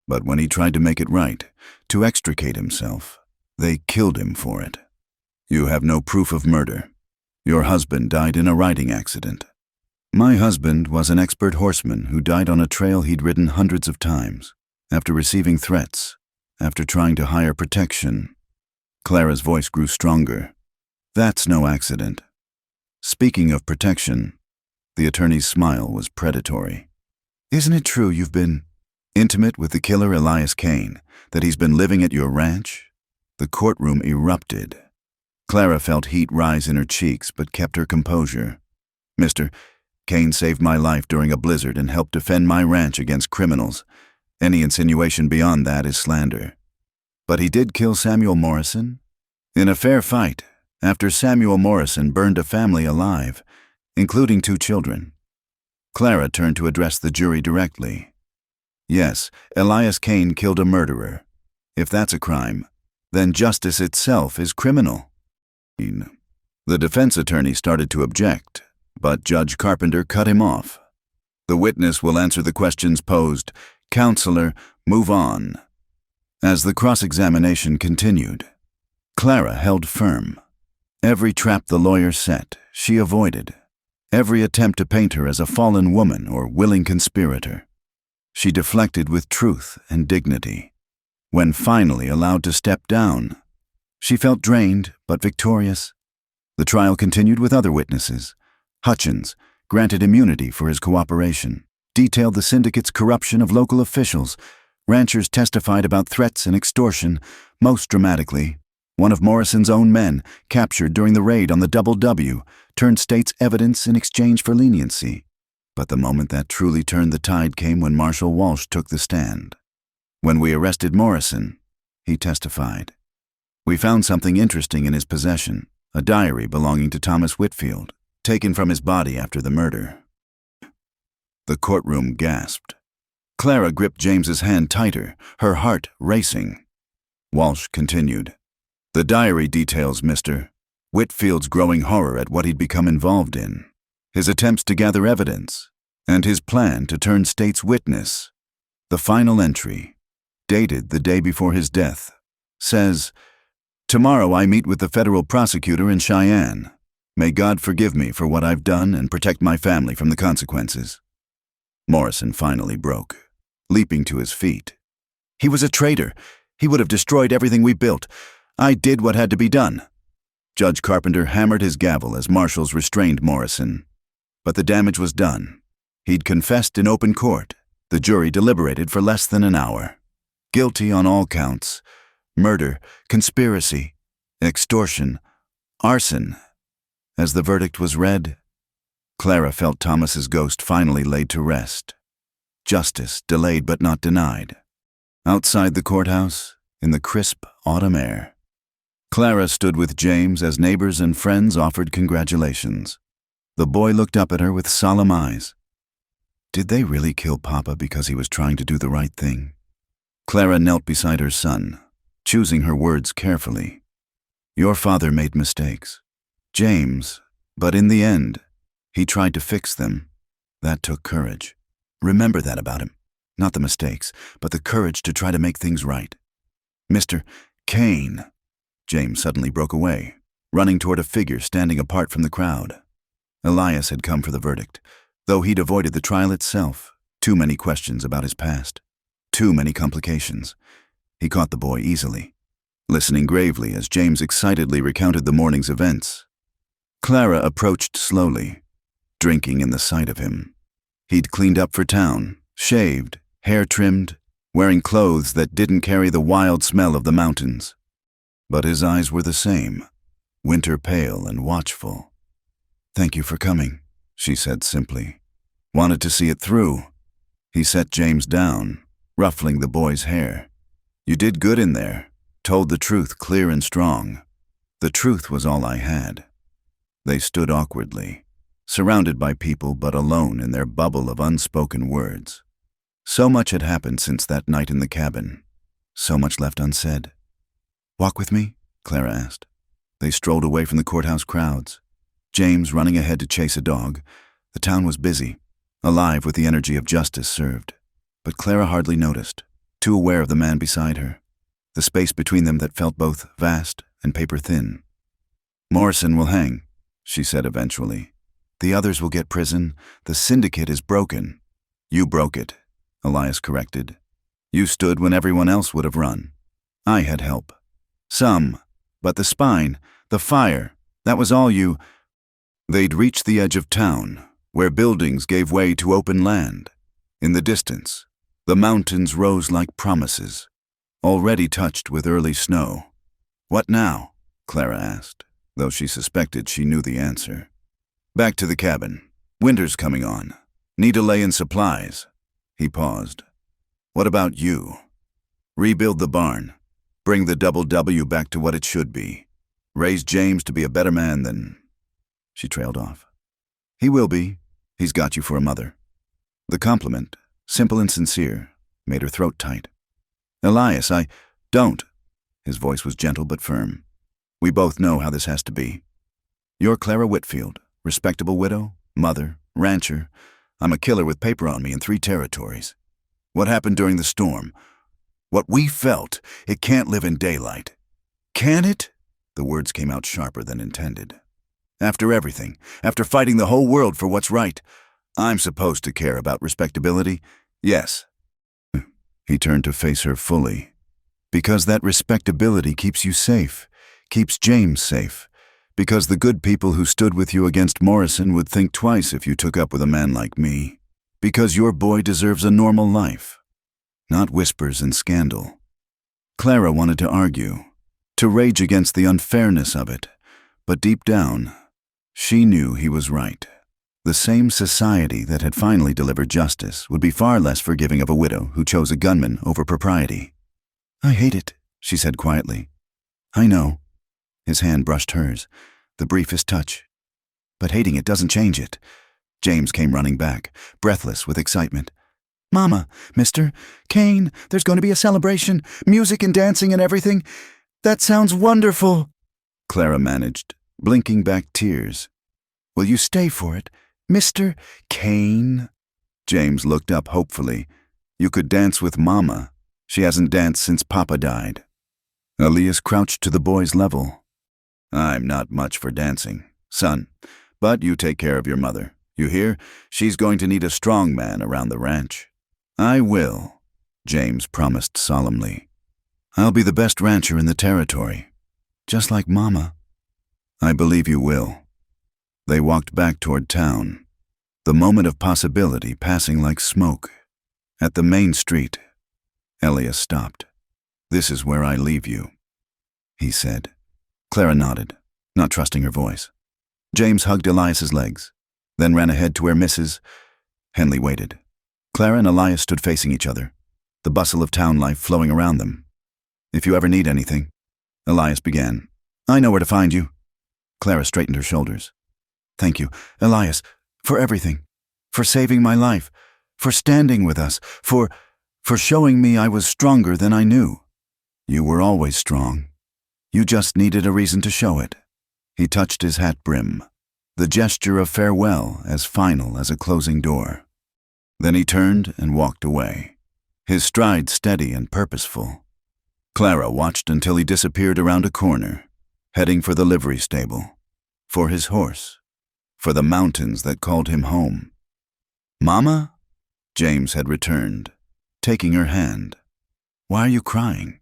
But when he tried to make it right, to extricate himself, they killed him for it. You have no proof of murder. Your husband died in a riding accident. My husband was an expert horseman who died on a trail he'd ridden hundreds of times, after receiving threats, after trying to hire protection. Clara's voice grew stronger. That's no accident. Speaking of protection, the attorney's smile was predatory. Isn't it true you've been intimate with the killer Elias Kane, that he's been living at your ranch? The courtroom erupted. Clara felt heat rise in her cheeks but kept her composure. Mr. Kane saved my life during a blizzard and helped defend my ranch against criminals. Any insinuation beyond that is slander. But he did kill Samuel Morrison? In a fair fight, after Samuel Morrison burned a family alive, including 2 children. Clara turned to address the jury directly. Yes, Elias Kane killed a murderer. If that's a crime, then justice itself is criminal. The defense attorney started to object, but Judge Carpenter cut him off. The witness will answer the questions posed. Counselor, move on. As the cross-examination continued, Clara held firm. Every trap the lawyer set, she avoided. Every attempt to paint her as a fallen woman or willing conspirator. She deflected with truth and dignity. When finally allowed to step down, she felt drained but victorious. The trial continued with other witnesses. Hutchins, granted immunity for his cooperation, detailed the syndicate's corruption of local officials. Ranchers testified about threats and extortion. Most dramatically, one of Morrison's own men, captured during the raid on the Double W, turned state's evidence in exchange for leniency. But the moment that truly turned the tide came when Marshal Walsh took the stand. When we arrested Morrison, he testified, We found something interesting in his possession, a diary belonging to Thomas Whitfield, taken from his body after the murder. The courtroom gasped. Clara gripped James's hand tighter, her heart racing. Walsh continued. The diary details Mr. Whitfield's growing horror at what he'd become involved in, his attempts to gather evidence, and his plan to turn state's witness. The final entry, dated the day before his death, says, "Tomorrow I meet with the federal prosecutor in Cheyenne. May God forgive me for what I've done and protect my family from the consequences." Morrison finally broke, leaping to his feet. "He was a traitor. He would have destroyed everything we built. I did what had to be done." Judge Carpenter hammered his gavel as marshals restrained Morrison. But the damage was done. He'd confessed in open court. The jury deliberated for less than an hour. Guilty on all counts: murder, conspiracy, extortion, arson. As the verdict was read, Clara felt Thomas's ghost finally laid to rest. Justice delayed but not denied. Outside the courthouse, in the crisp autumn air, Clara stood with James as neighbors and friends offered congratulations. The boy looked up at her with solemn eyes. Did they really kill Papa because he was trying to do the right thing? Clara knelt beside her son, choosing her words carefully. Your father made mistakes, James, but in the end, he tried to fix them. That took courage. Remember that about him. Not the mistakes, but the courage to try to make things right. Mr. Kane. James suddenly broke away, running toward a figure standing apart from the crowd. Elias had come for the verdict, though he'd avoided the trial itself. Too many questions about his past. Too many complications. He caught the boy easily, listening gravely as James excitedly recounted the morning's events. Clara approached slowly, drinking in the sight of him. He'd cleaned up for town, shaved, hair trimmed, wearing clothes that didn't carry the wild smell of the mountains. But his eyes were the same, winter pale and watchful. Thank you for coming, she said simply. Wanted to see it through. He set James down, ruffling the boy's hair. You did good in there, told the truth clear and strong. The truth was all I had. They stood awkwardly, surrounded by people but alone in their bubble of unspoken words. So much had happened since that night in the cabin. So much left unsaid. Walk with me? Clara asked. They strolled away from the courthouse crowds, James running ahead to chase a dog. The town was busy, alive with the energy of justice served. But Clara hardly noticed, too aware of the man beside her, the space between them that felt both vast and paper-thin. Morrison will hang, she said eventually. The others will get prison. The syndicate is broken. You broke it, Elias corrected. You stood when everyone else would have run. I had help. Some, but the spine, the fire, that was all you... They'd reached the edge of town, where buildings gave way to open land. In the distance, the mountains rose like promises, already touched with early snow. What now? Clara asked, though she suspected she knew the answer. Back to the cabin. Winter's coming on. Need to lay in supplies. He paused. What about you? Rebuild the barn. Bring the double W back to what it should be. Raise James to be a better man than... She trailed off. He will be. He's got you for a mother. The compliment, simple and sincere, made her throat tight. Elias, I... Don't. His voice was gentle but firm. We both know how this has to be. You're Clara Whitfield, respectable widow, mother, rancher. I'm a killer with paper on me in 3 territories. What happened during the storm? What we felt, it can't live in daylight. Can it? The words came out sharper than intended. After everything, after fighting the whole world for what's right, I'm supposed to care about respectability? Yes. He turned to face her fully. Because that respectability keeps you safe, keeps James safe. Because the good people who stood with you against Morrison would think twice if you took up with a man like me. Because your boy deserves a normal life. Not whispers and scandal. Clara wanted to argue, to rage against the unfairness of it, but deep down, she knew he was right. The same society that had finally delivered justice would be far less forgiving of a widow who chose a gunman over propriety. I hate it, she said quietly. I know. His hand brushed hers, the briefest touch. But hating it doesn't change it. James came running back, breathless with excitement. Mama, Mr. Kane, there's going to be a celebration, music and dancing and everything. That sounds wonderful, Clara managed, blinking back tears. Will you stay for it, Mr. Kane? James looked up hopefully. You could dance with Mama. She hasn't danced since Papa died. Elias crouched to the boy's level. I'm not much for dancing, son, but you take care of your mother. You hear? She's going to need a strong man around the ranch. I will, James promised solemnly. I'll be the best rancher in the territory, just like Mama. I believe you will. They walked back toward town, the moment of possibility passing like smoke. At the main street, Elias stopped. This is where I leave you, he said. Clara nodded, not trusting her voice. James hugged Elias's legs, then ran ahead to where Mrs. Henley waited. Clara and Elias stood facing each other, the bustle of town life flowing around them. If you ever need anything, Elias began. I know where to find you. Clara straightened her shoulders. Thank you, Elias, for everything, for saving my life, for standing with us, for showing me I was stronger than I knew. You were always strong. You just needed a reason to show it. He touched his hat brim, the gesture of farewell as final as a closing door. Then he turned and walked away, his stride steady and purposeful. Clara watched until he disappeared around a corner, heading for the livery stable, for his horse, for the mountains that called him home. Mama? James had returned, taking her hand. Why are you crying?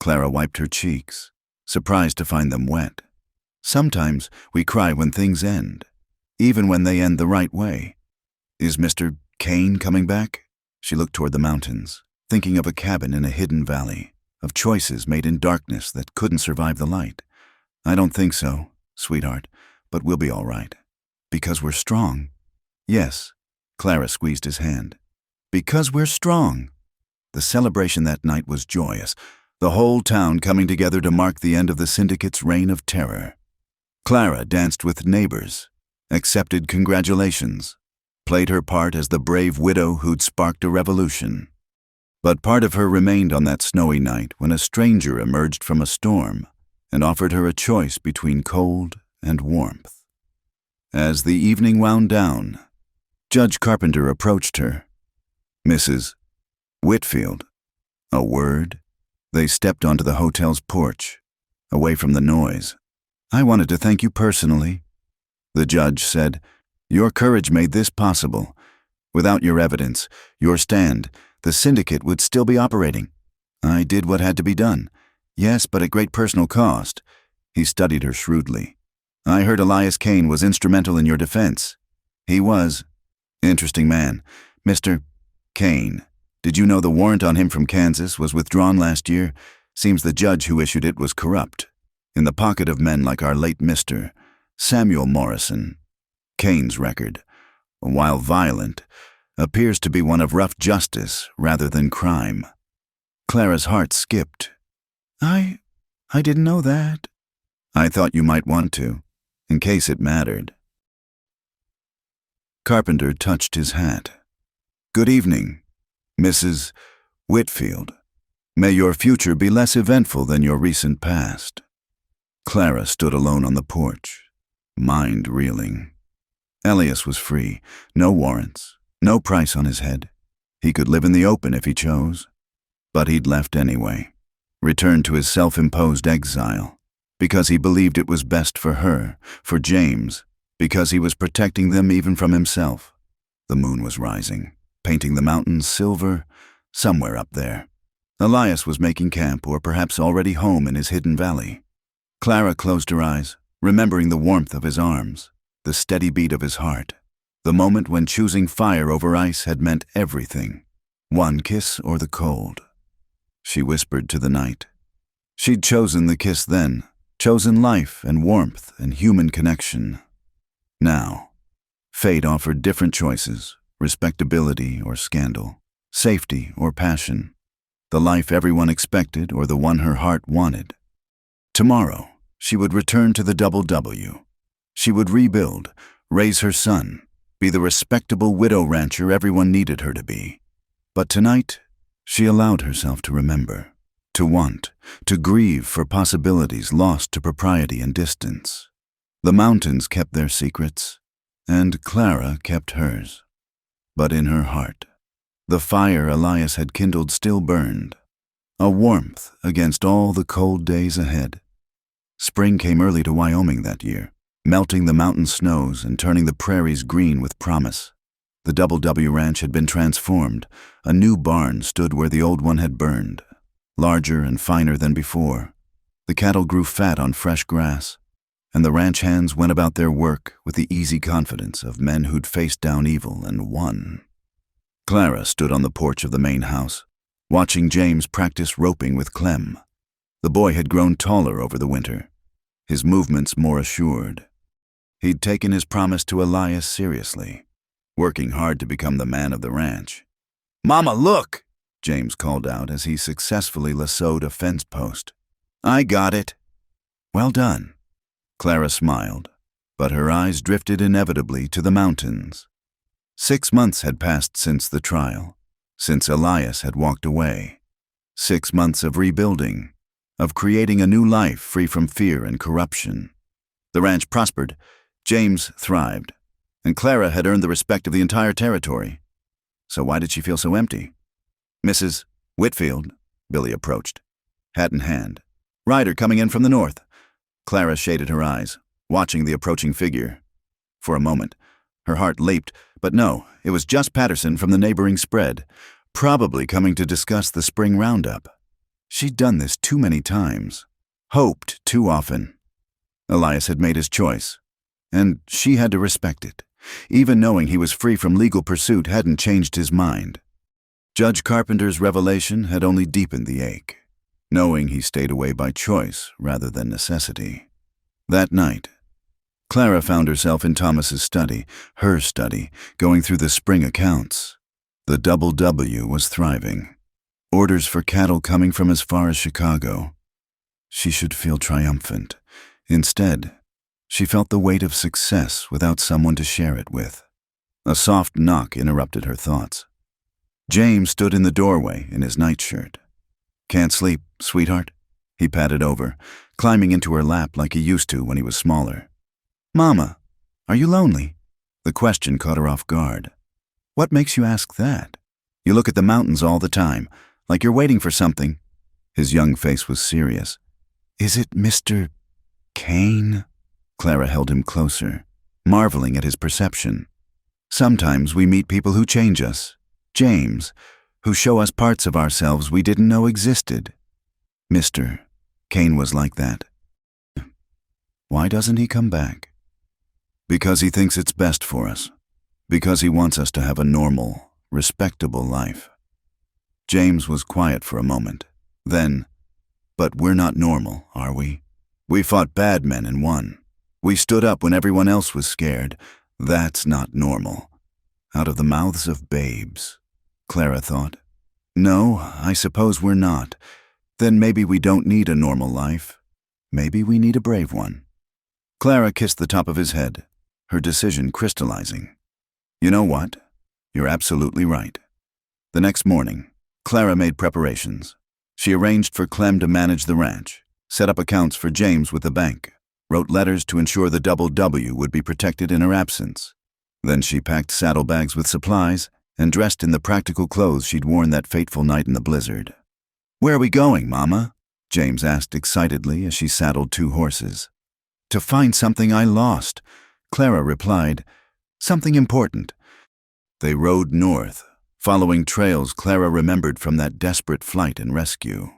Clara wiped her cheeks, surprised to find them wet. Sometimes we cry when things end, even when they end the right way. Is Mr. Kane coming back? She looked toward the mountains, thinking of a cabin in a hidden valley, of choices made in darkness that couldn't survive the light. I don't think so, sweetheart, but we'll be all right. Because we're strong. Yes, Clara squeezed his hand. Because we're strong. The celebration that night was joyous, the whole town coming together to mark the end of the syndicate's reign of terror. Clara danced with neighbors, accepted congratulations, played her part as the brave widow who'd sparked a revolution. But part of her remained on that snowy night when a stranger emerged from a storm and offered her a choice between cold and warmth. As the evening wound down, Judge Carpenter approached her. Mrs. Whitfield. A word? They stepped onto the hotel's porch, away from the noise. I wanted to thank you personally. The judge said, your courage made this possible. Without your evidence, your stand, the syndicate would still be operating. I did what had to be done. Yes, but at great personal cost. He studied her shrewdly. I heard Elias Kane was instrumental in your defense. He was. Interesting man. Mr. Kane, did you know the warrant on him from Kansas was withdrawn last year? Seems the judge who issued it was corrupt. In the pocket of men like our late Mr. Samuel Morrison. Kane's record, while violent, appears to be one of rough justice rather than crime. Clara's heart skipped. I didn't know that. I thought you might want to, in case it mattered. Carpenter touched his hat. Good evening, Mrs. Whitfield. May your future be less eventful than your recent past. Clara stood alone on the porch, mind reeling. Elias was free, no warrants, no price on his head. He could live in the open if he chose. But he'd left anyway, returned to his self-imposed exile, because he believed it was best for her, for James, because he was protecting them even from himself. The moon was rising, painting the mountains silver, somewhere up there. Elias was making camp, or perhaps already home in his hidden valley. Clara closed her eyes, remembering the warmth of his arms, the steady beat of his heart, the moment when choosing fire over ice had meant everything, one kiss or the cold. She whispered to the night. She'd chosen the kiss then, chosen life and warmth and human connection. Now, fate offered different choices, respectability or scandal, safety or passion, the life everyone expected or the one her heart wanted. Tomorrow, she would return to the Double W. She would rebuild, raise her son, be the respectable widow rancher everyone needed her to be. But tonight, she allowed herself to remember, to want, to grieve for possibilities lost to propriety and distance. The mountains kept their secrets, and Clara kept hers. But in her heart, the fire Elias had kindled still burned, a warmth against all the cold days ahead. Spring came early to Wyoming that year, melting the mountain snows and turning the prairies green with promise. The Double W Ranch had been transformed. A new barn stood where the old one had burned, larger and finer than before. The cattle grew fat on fresh grass, and the ranch hands went about their work with the easy confidence of men who'd faced down evil and won. Clara stood on the porch of the main house, watching James practice roping with Clem. The boy had grown taller over the winter, his movements more assured. He'd taken his promise to Elias seriously, working hard to become the man of the ranch. "Mama, look!" James called out as he successfully lassoed a fence post. "I got it." "Well done." Clara smiled, but her eyes drifted inevitably to the mountains. 6 months had passed since the trial, since Elias had walked away. 6 months of rebuilding, of creating a new life free from fear and corruption. The ranch prospered, James thrived, and Clara had earned the respect of the entire territory. So why did she feel so empty? "Mrs. Whitfield," Billy approached, hat in hand. "Rider coming in from the north." Clara shaded her eyes, watching the approaching figure. For a moment, her heart leaped, but no, it was just Patterson from the neighboring spread, probably coming to discuss the spring roundup. She'd done this too many times, hoped too often. Elias had made his choice, and she had to respect it. Even knowing he was free from legal pursuit hadn't changed his mind. Judge Carpenter's revelation had only deepened the ache, knowing he stayed away by choice rather than necessity. That night, Clara found herself in Thomas's study, her study, going through the spring accounts. The Double W was thriving. Orders for cattle coming from as far as Chicago. She should feel triumphant. Instead, she felt the weight of success without someone to share it with. A soft knock interrupted her thoughts. James stood in the doorway in his nightshirt. "Can't sleep, sweetheart?" He patted over, climbing into her lap like he used to when he was smaller. "Mama, are you lonely?" The question caught her off guard. "What makes you ask that? You look at the mountains all the time, like you're waiting for something." His young face was serious. "Is it Mr. Kane?" Clara held him closer, marveling at his perception. "Sometimes we meet people who change us, James, who show us parts of ourselves we didn't know existed. Mr. Kane was like that." "Why doesn't he come back?" "Because he thinks it's best for us. Because he wants us to have a normal, respectable life." James was quiet for a moment. Then, "But we're not normal, are we? We fought bad men and won. We stood up when everyone else was scared. That's not normal." Out of the mouths of babes, Clara thought. "No, I suppose we're not. Then maybe we don't need a normal life. Maybe we need a brave one." Clara kissed the top of his head, her decision crystallizing. "You know what? You're absolutely right." The next morning, Clara made preparations. She arranged for Clem to manage the ranch, set up accounts for James with the bank, wrote letters to ensure the Double W would be protected in her absence. Then she packed saddlebags with supplies and dressed in the practical clothes she'd worn that fateful night in the blizzard. "Where are we going, Mama?" James asked excitedly as she saddled 2 horses. "To find something I lost," Clara replied. "Something important." They rode north, following trails Clara remembered from that desperate flight and rescue.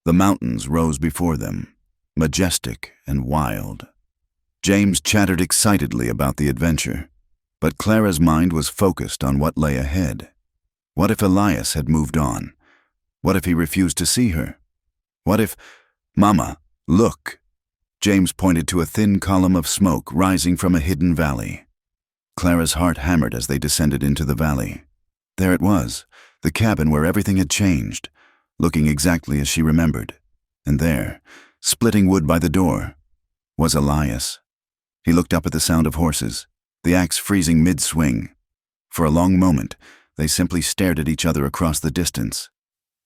The mountains rose before them, majestic and wild. James chattered excitedly about the adventure, but Clara's mind was focused on what lay ahead. What if Elias had moved on? What if he refused to see her? What if— "Mama, look!" James pointed to a thin column of smoke rising from a hidden valley. Clara's heart hammered as they descended into the valley. There it was, the cabin where everything had changed, looking exactly as she remembered. And there, Splitting wood by the door was Elias. He looked up at the sound of horses, the axe freezing mid-swing. For a long moment, they simply stared at each other across the distance.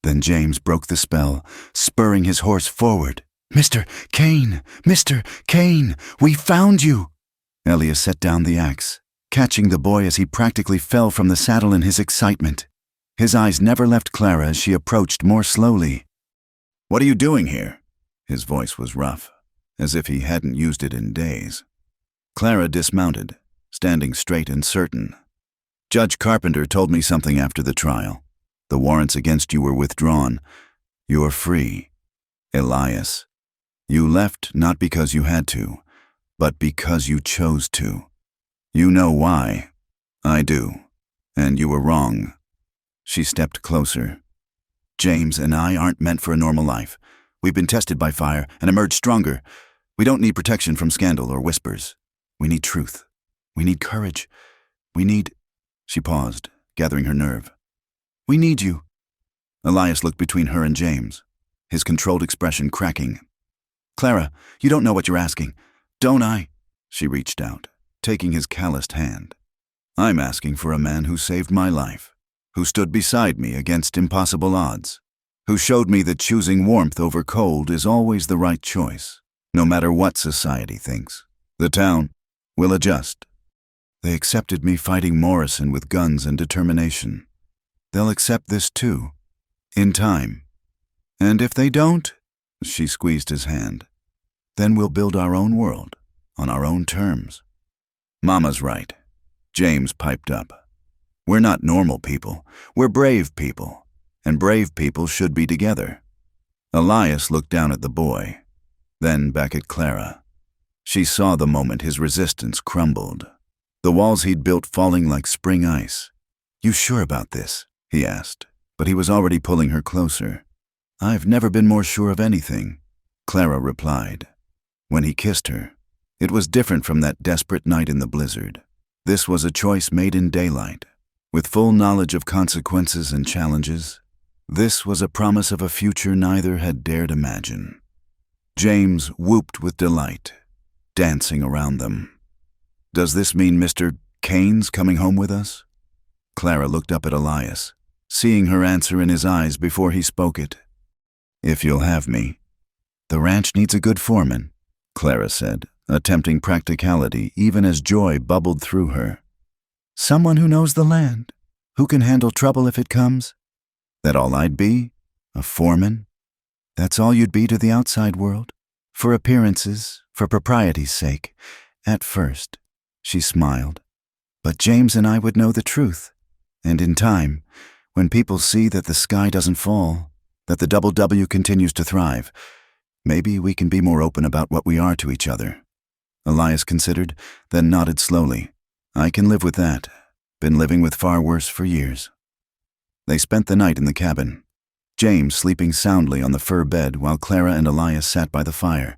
Then James broke the spell, spurring his horse forward. "Mr. Kane! Mr. Kane! We found you!" Elias set down the axe, catching the boy as he practically fell from the saddle in his excitement. His eyes never left Clara as she approached more slowly. "What are you doing here?" His voice was rough, as if he hadn't used it in days. Clara dismounted, standing straight and certain. "Judge Carpenter told me something after the trial. The warrants against you were withdrawn. You're free. Elias, you left not because you had to, but because you chose to. You know why. I do. And you were wrong." She stepped closer. "James and I aren't meant for a normal life. We've been tested by fire and emerged stronger. We don't need protection from scandal or whispers. We need truth. We need courage. We need—" She paused, gathering her nerve. "We need you." Elias looked between her and James, his controlled expression cracking. "Clara, you don't know what you're asking. Don't I?" She reached out, taking his calloused hand. "I'm asking for a man who saved my life, who stood beside me against impossible odds, who showed me that choosing warmth over cold is always the right choice, no matter what society thinks. The town will adjust. They accepted me fighting Morrison with guns and determination. They'll accept this too, in time. And if they don't," she squeezed his hand, "then we'll build our own world, on our own terms." "Mama's right," James piped up. "We're not normal people. We're brave people, and brave people should be together." Elias looked down at the boy, then back at Clara. She saw the moment his resistance crumbled, the walls he'd built falling like spring ice. "You sure about this?" he asked, but he was already pulling her closer. "I've never been more sure of anything," Clara replied. When he kissed her, it was different from that desperate night in the blizzard. This was a choice made in daylight, with full knowledge of consequences and challenges. This was a promise of a future neither had dared imagine. James whooped with delight, dancing around them. "Does this mean Mr. Kane's coming home with us?" Clara looked up at Elias, seeing her answer in his eyes before he spoke it. "If you'll have me." "The ranch needs a good foreman," Clara said, attempting practicality even as joy bubbled through her. "Someone who knows the land, who can handle trouble if it comes." "That all I'd be? A foreman?" "That's all you'd be to the outside world. For appearances, for propriety's sake. At first," she smiled. "But James and I would know the truth. And in time, when people see that the sky doesn't fall, that the W continues to thrive, maybe we can be more open about what we are to each other." Elias considered, then nodded slowly. "I can live with that. Been living with far worse for years." They spent the night in the cabin, James sleeping soundly on the fur bed while Clara and Elias sat by the fire,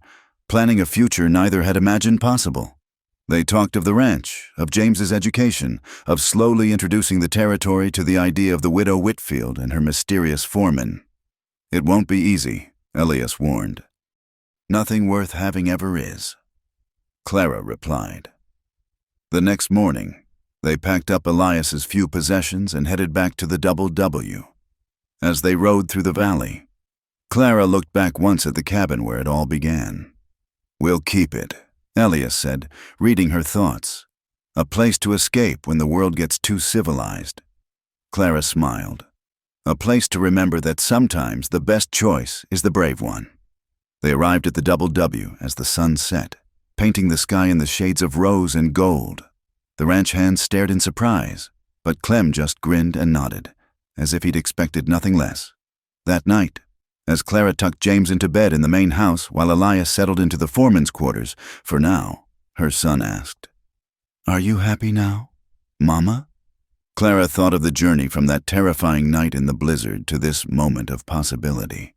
planning a future neither had imagined possible. They talked of the ranch, of James's education, of slowly introducing the territory to the idea of the widow Whitfield and her mysterious foreman. "It won't be easy," Elias warned. "Nothing worth having ever is," Clara replied. The next morning, they packed up Elias's few possessions and headed back to the W. As they rode through the valley, Clara looked back once at the cabin where it all began. "We'll keep it," Elias said, reading her thoughts. "A place to escape when the world gets too civilized." Clara smiled. "A place to remember that sometimes the best choice is the brave one." They arrived at the W as the sun set, painting the sky in the shades of rose and gold. The ranch hands stared in surprise, but Clem just grinned and nodded, as if he'd expected nothing less. That night, as Clara tucked James into bed in the main house while Elias settled into the foreman's quarters, for now, her son asked, "Are you happy now, Mama?" Clara thought of the journey from that terrifying night in the blizzard to this moment of possibility,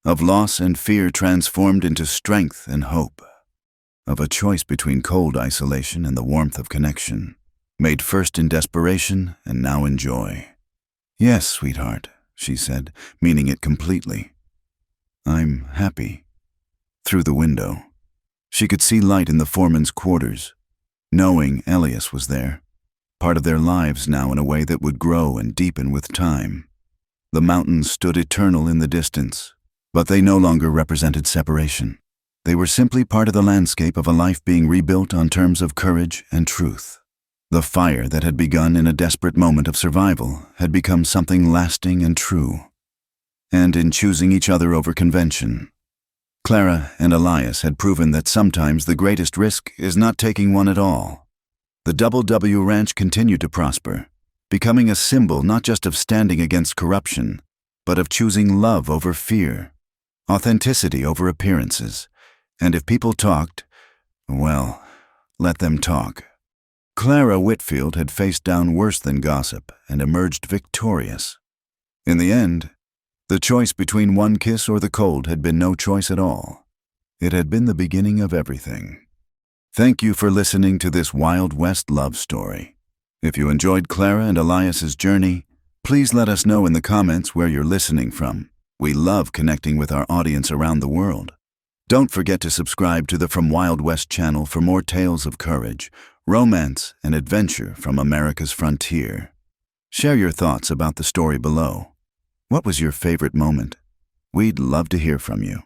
of loss and fear transformed into strength and hope, of a choice between cold isolation and the warmth of connection, made first in desperation and now in joy. "Yes, sweetheart," she said, meaning it completely. "I'm happy. through the window. She could see light in the foreman's quarters, knowing Elias was there, part of their lives now in a way that would grow and deepen with time. The mountains stood eternal in the distance, but they no longer represented separation. They were simply part of the landscape of a life being rebuilt on terms of courage and truth. The fire that had begun in a desperate moment of survival had become something lasting and true. And in choosing each other over convention, Clara and Elias had proven that sometimes the greatest risk is not taking one at all. The Double W Ranch continued to prosper, becoming a symbol not just of standing against corruption, but of choosing love over fear, authenticity over appearances. And if people talked, well, let them talk. Clara Whitfield had faced down worse than gossip and emerged victorious. In the end, the choice between one kiss or the cold had been no choice at all. It had been the beginning of everything. Thank you for listening to this Wild West love story. If you enjoyed Clara and Elias's journey, please let us know in the comments where you're listening from. We love connecting with our audience around the world. Don't forget to subscribe to the From Wild West channel for more tales of courage, romance, and adventure from America's frontier. Share your thoughts about the story below. What was your favorite moment? We'd love to hear from you.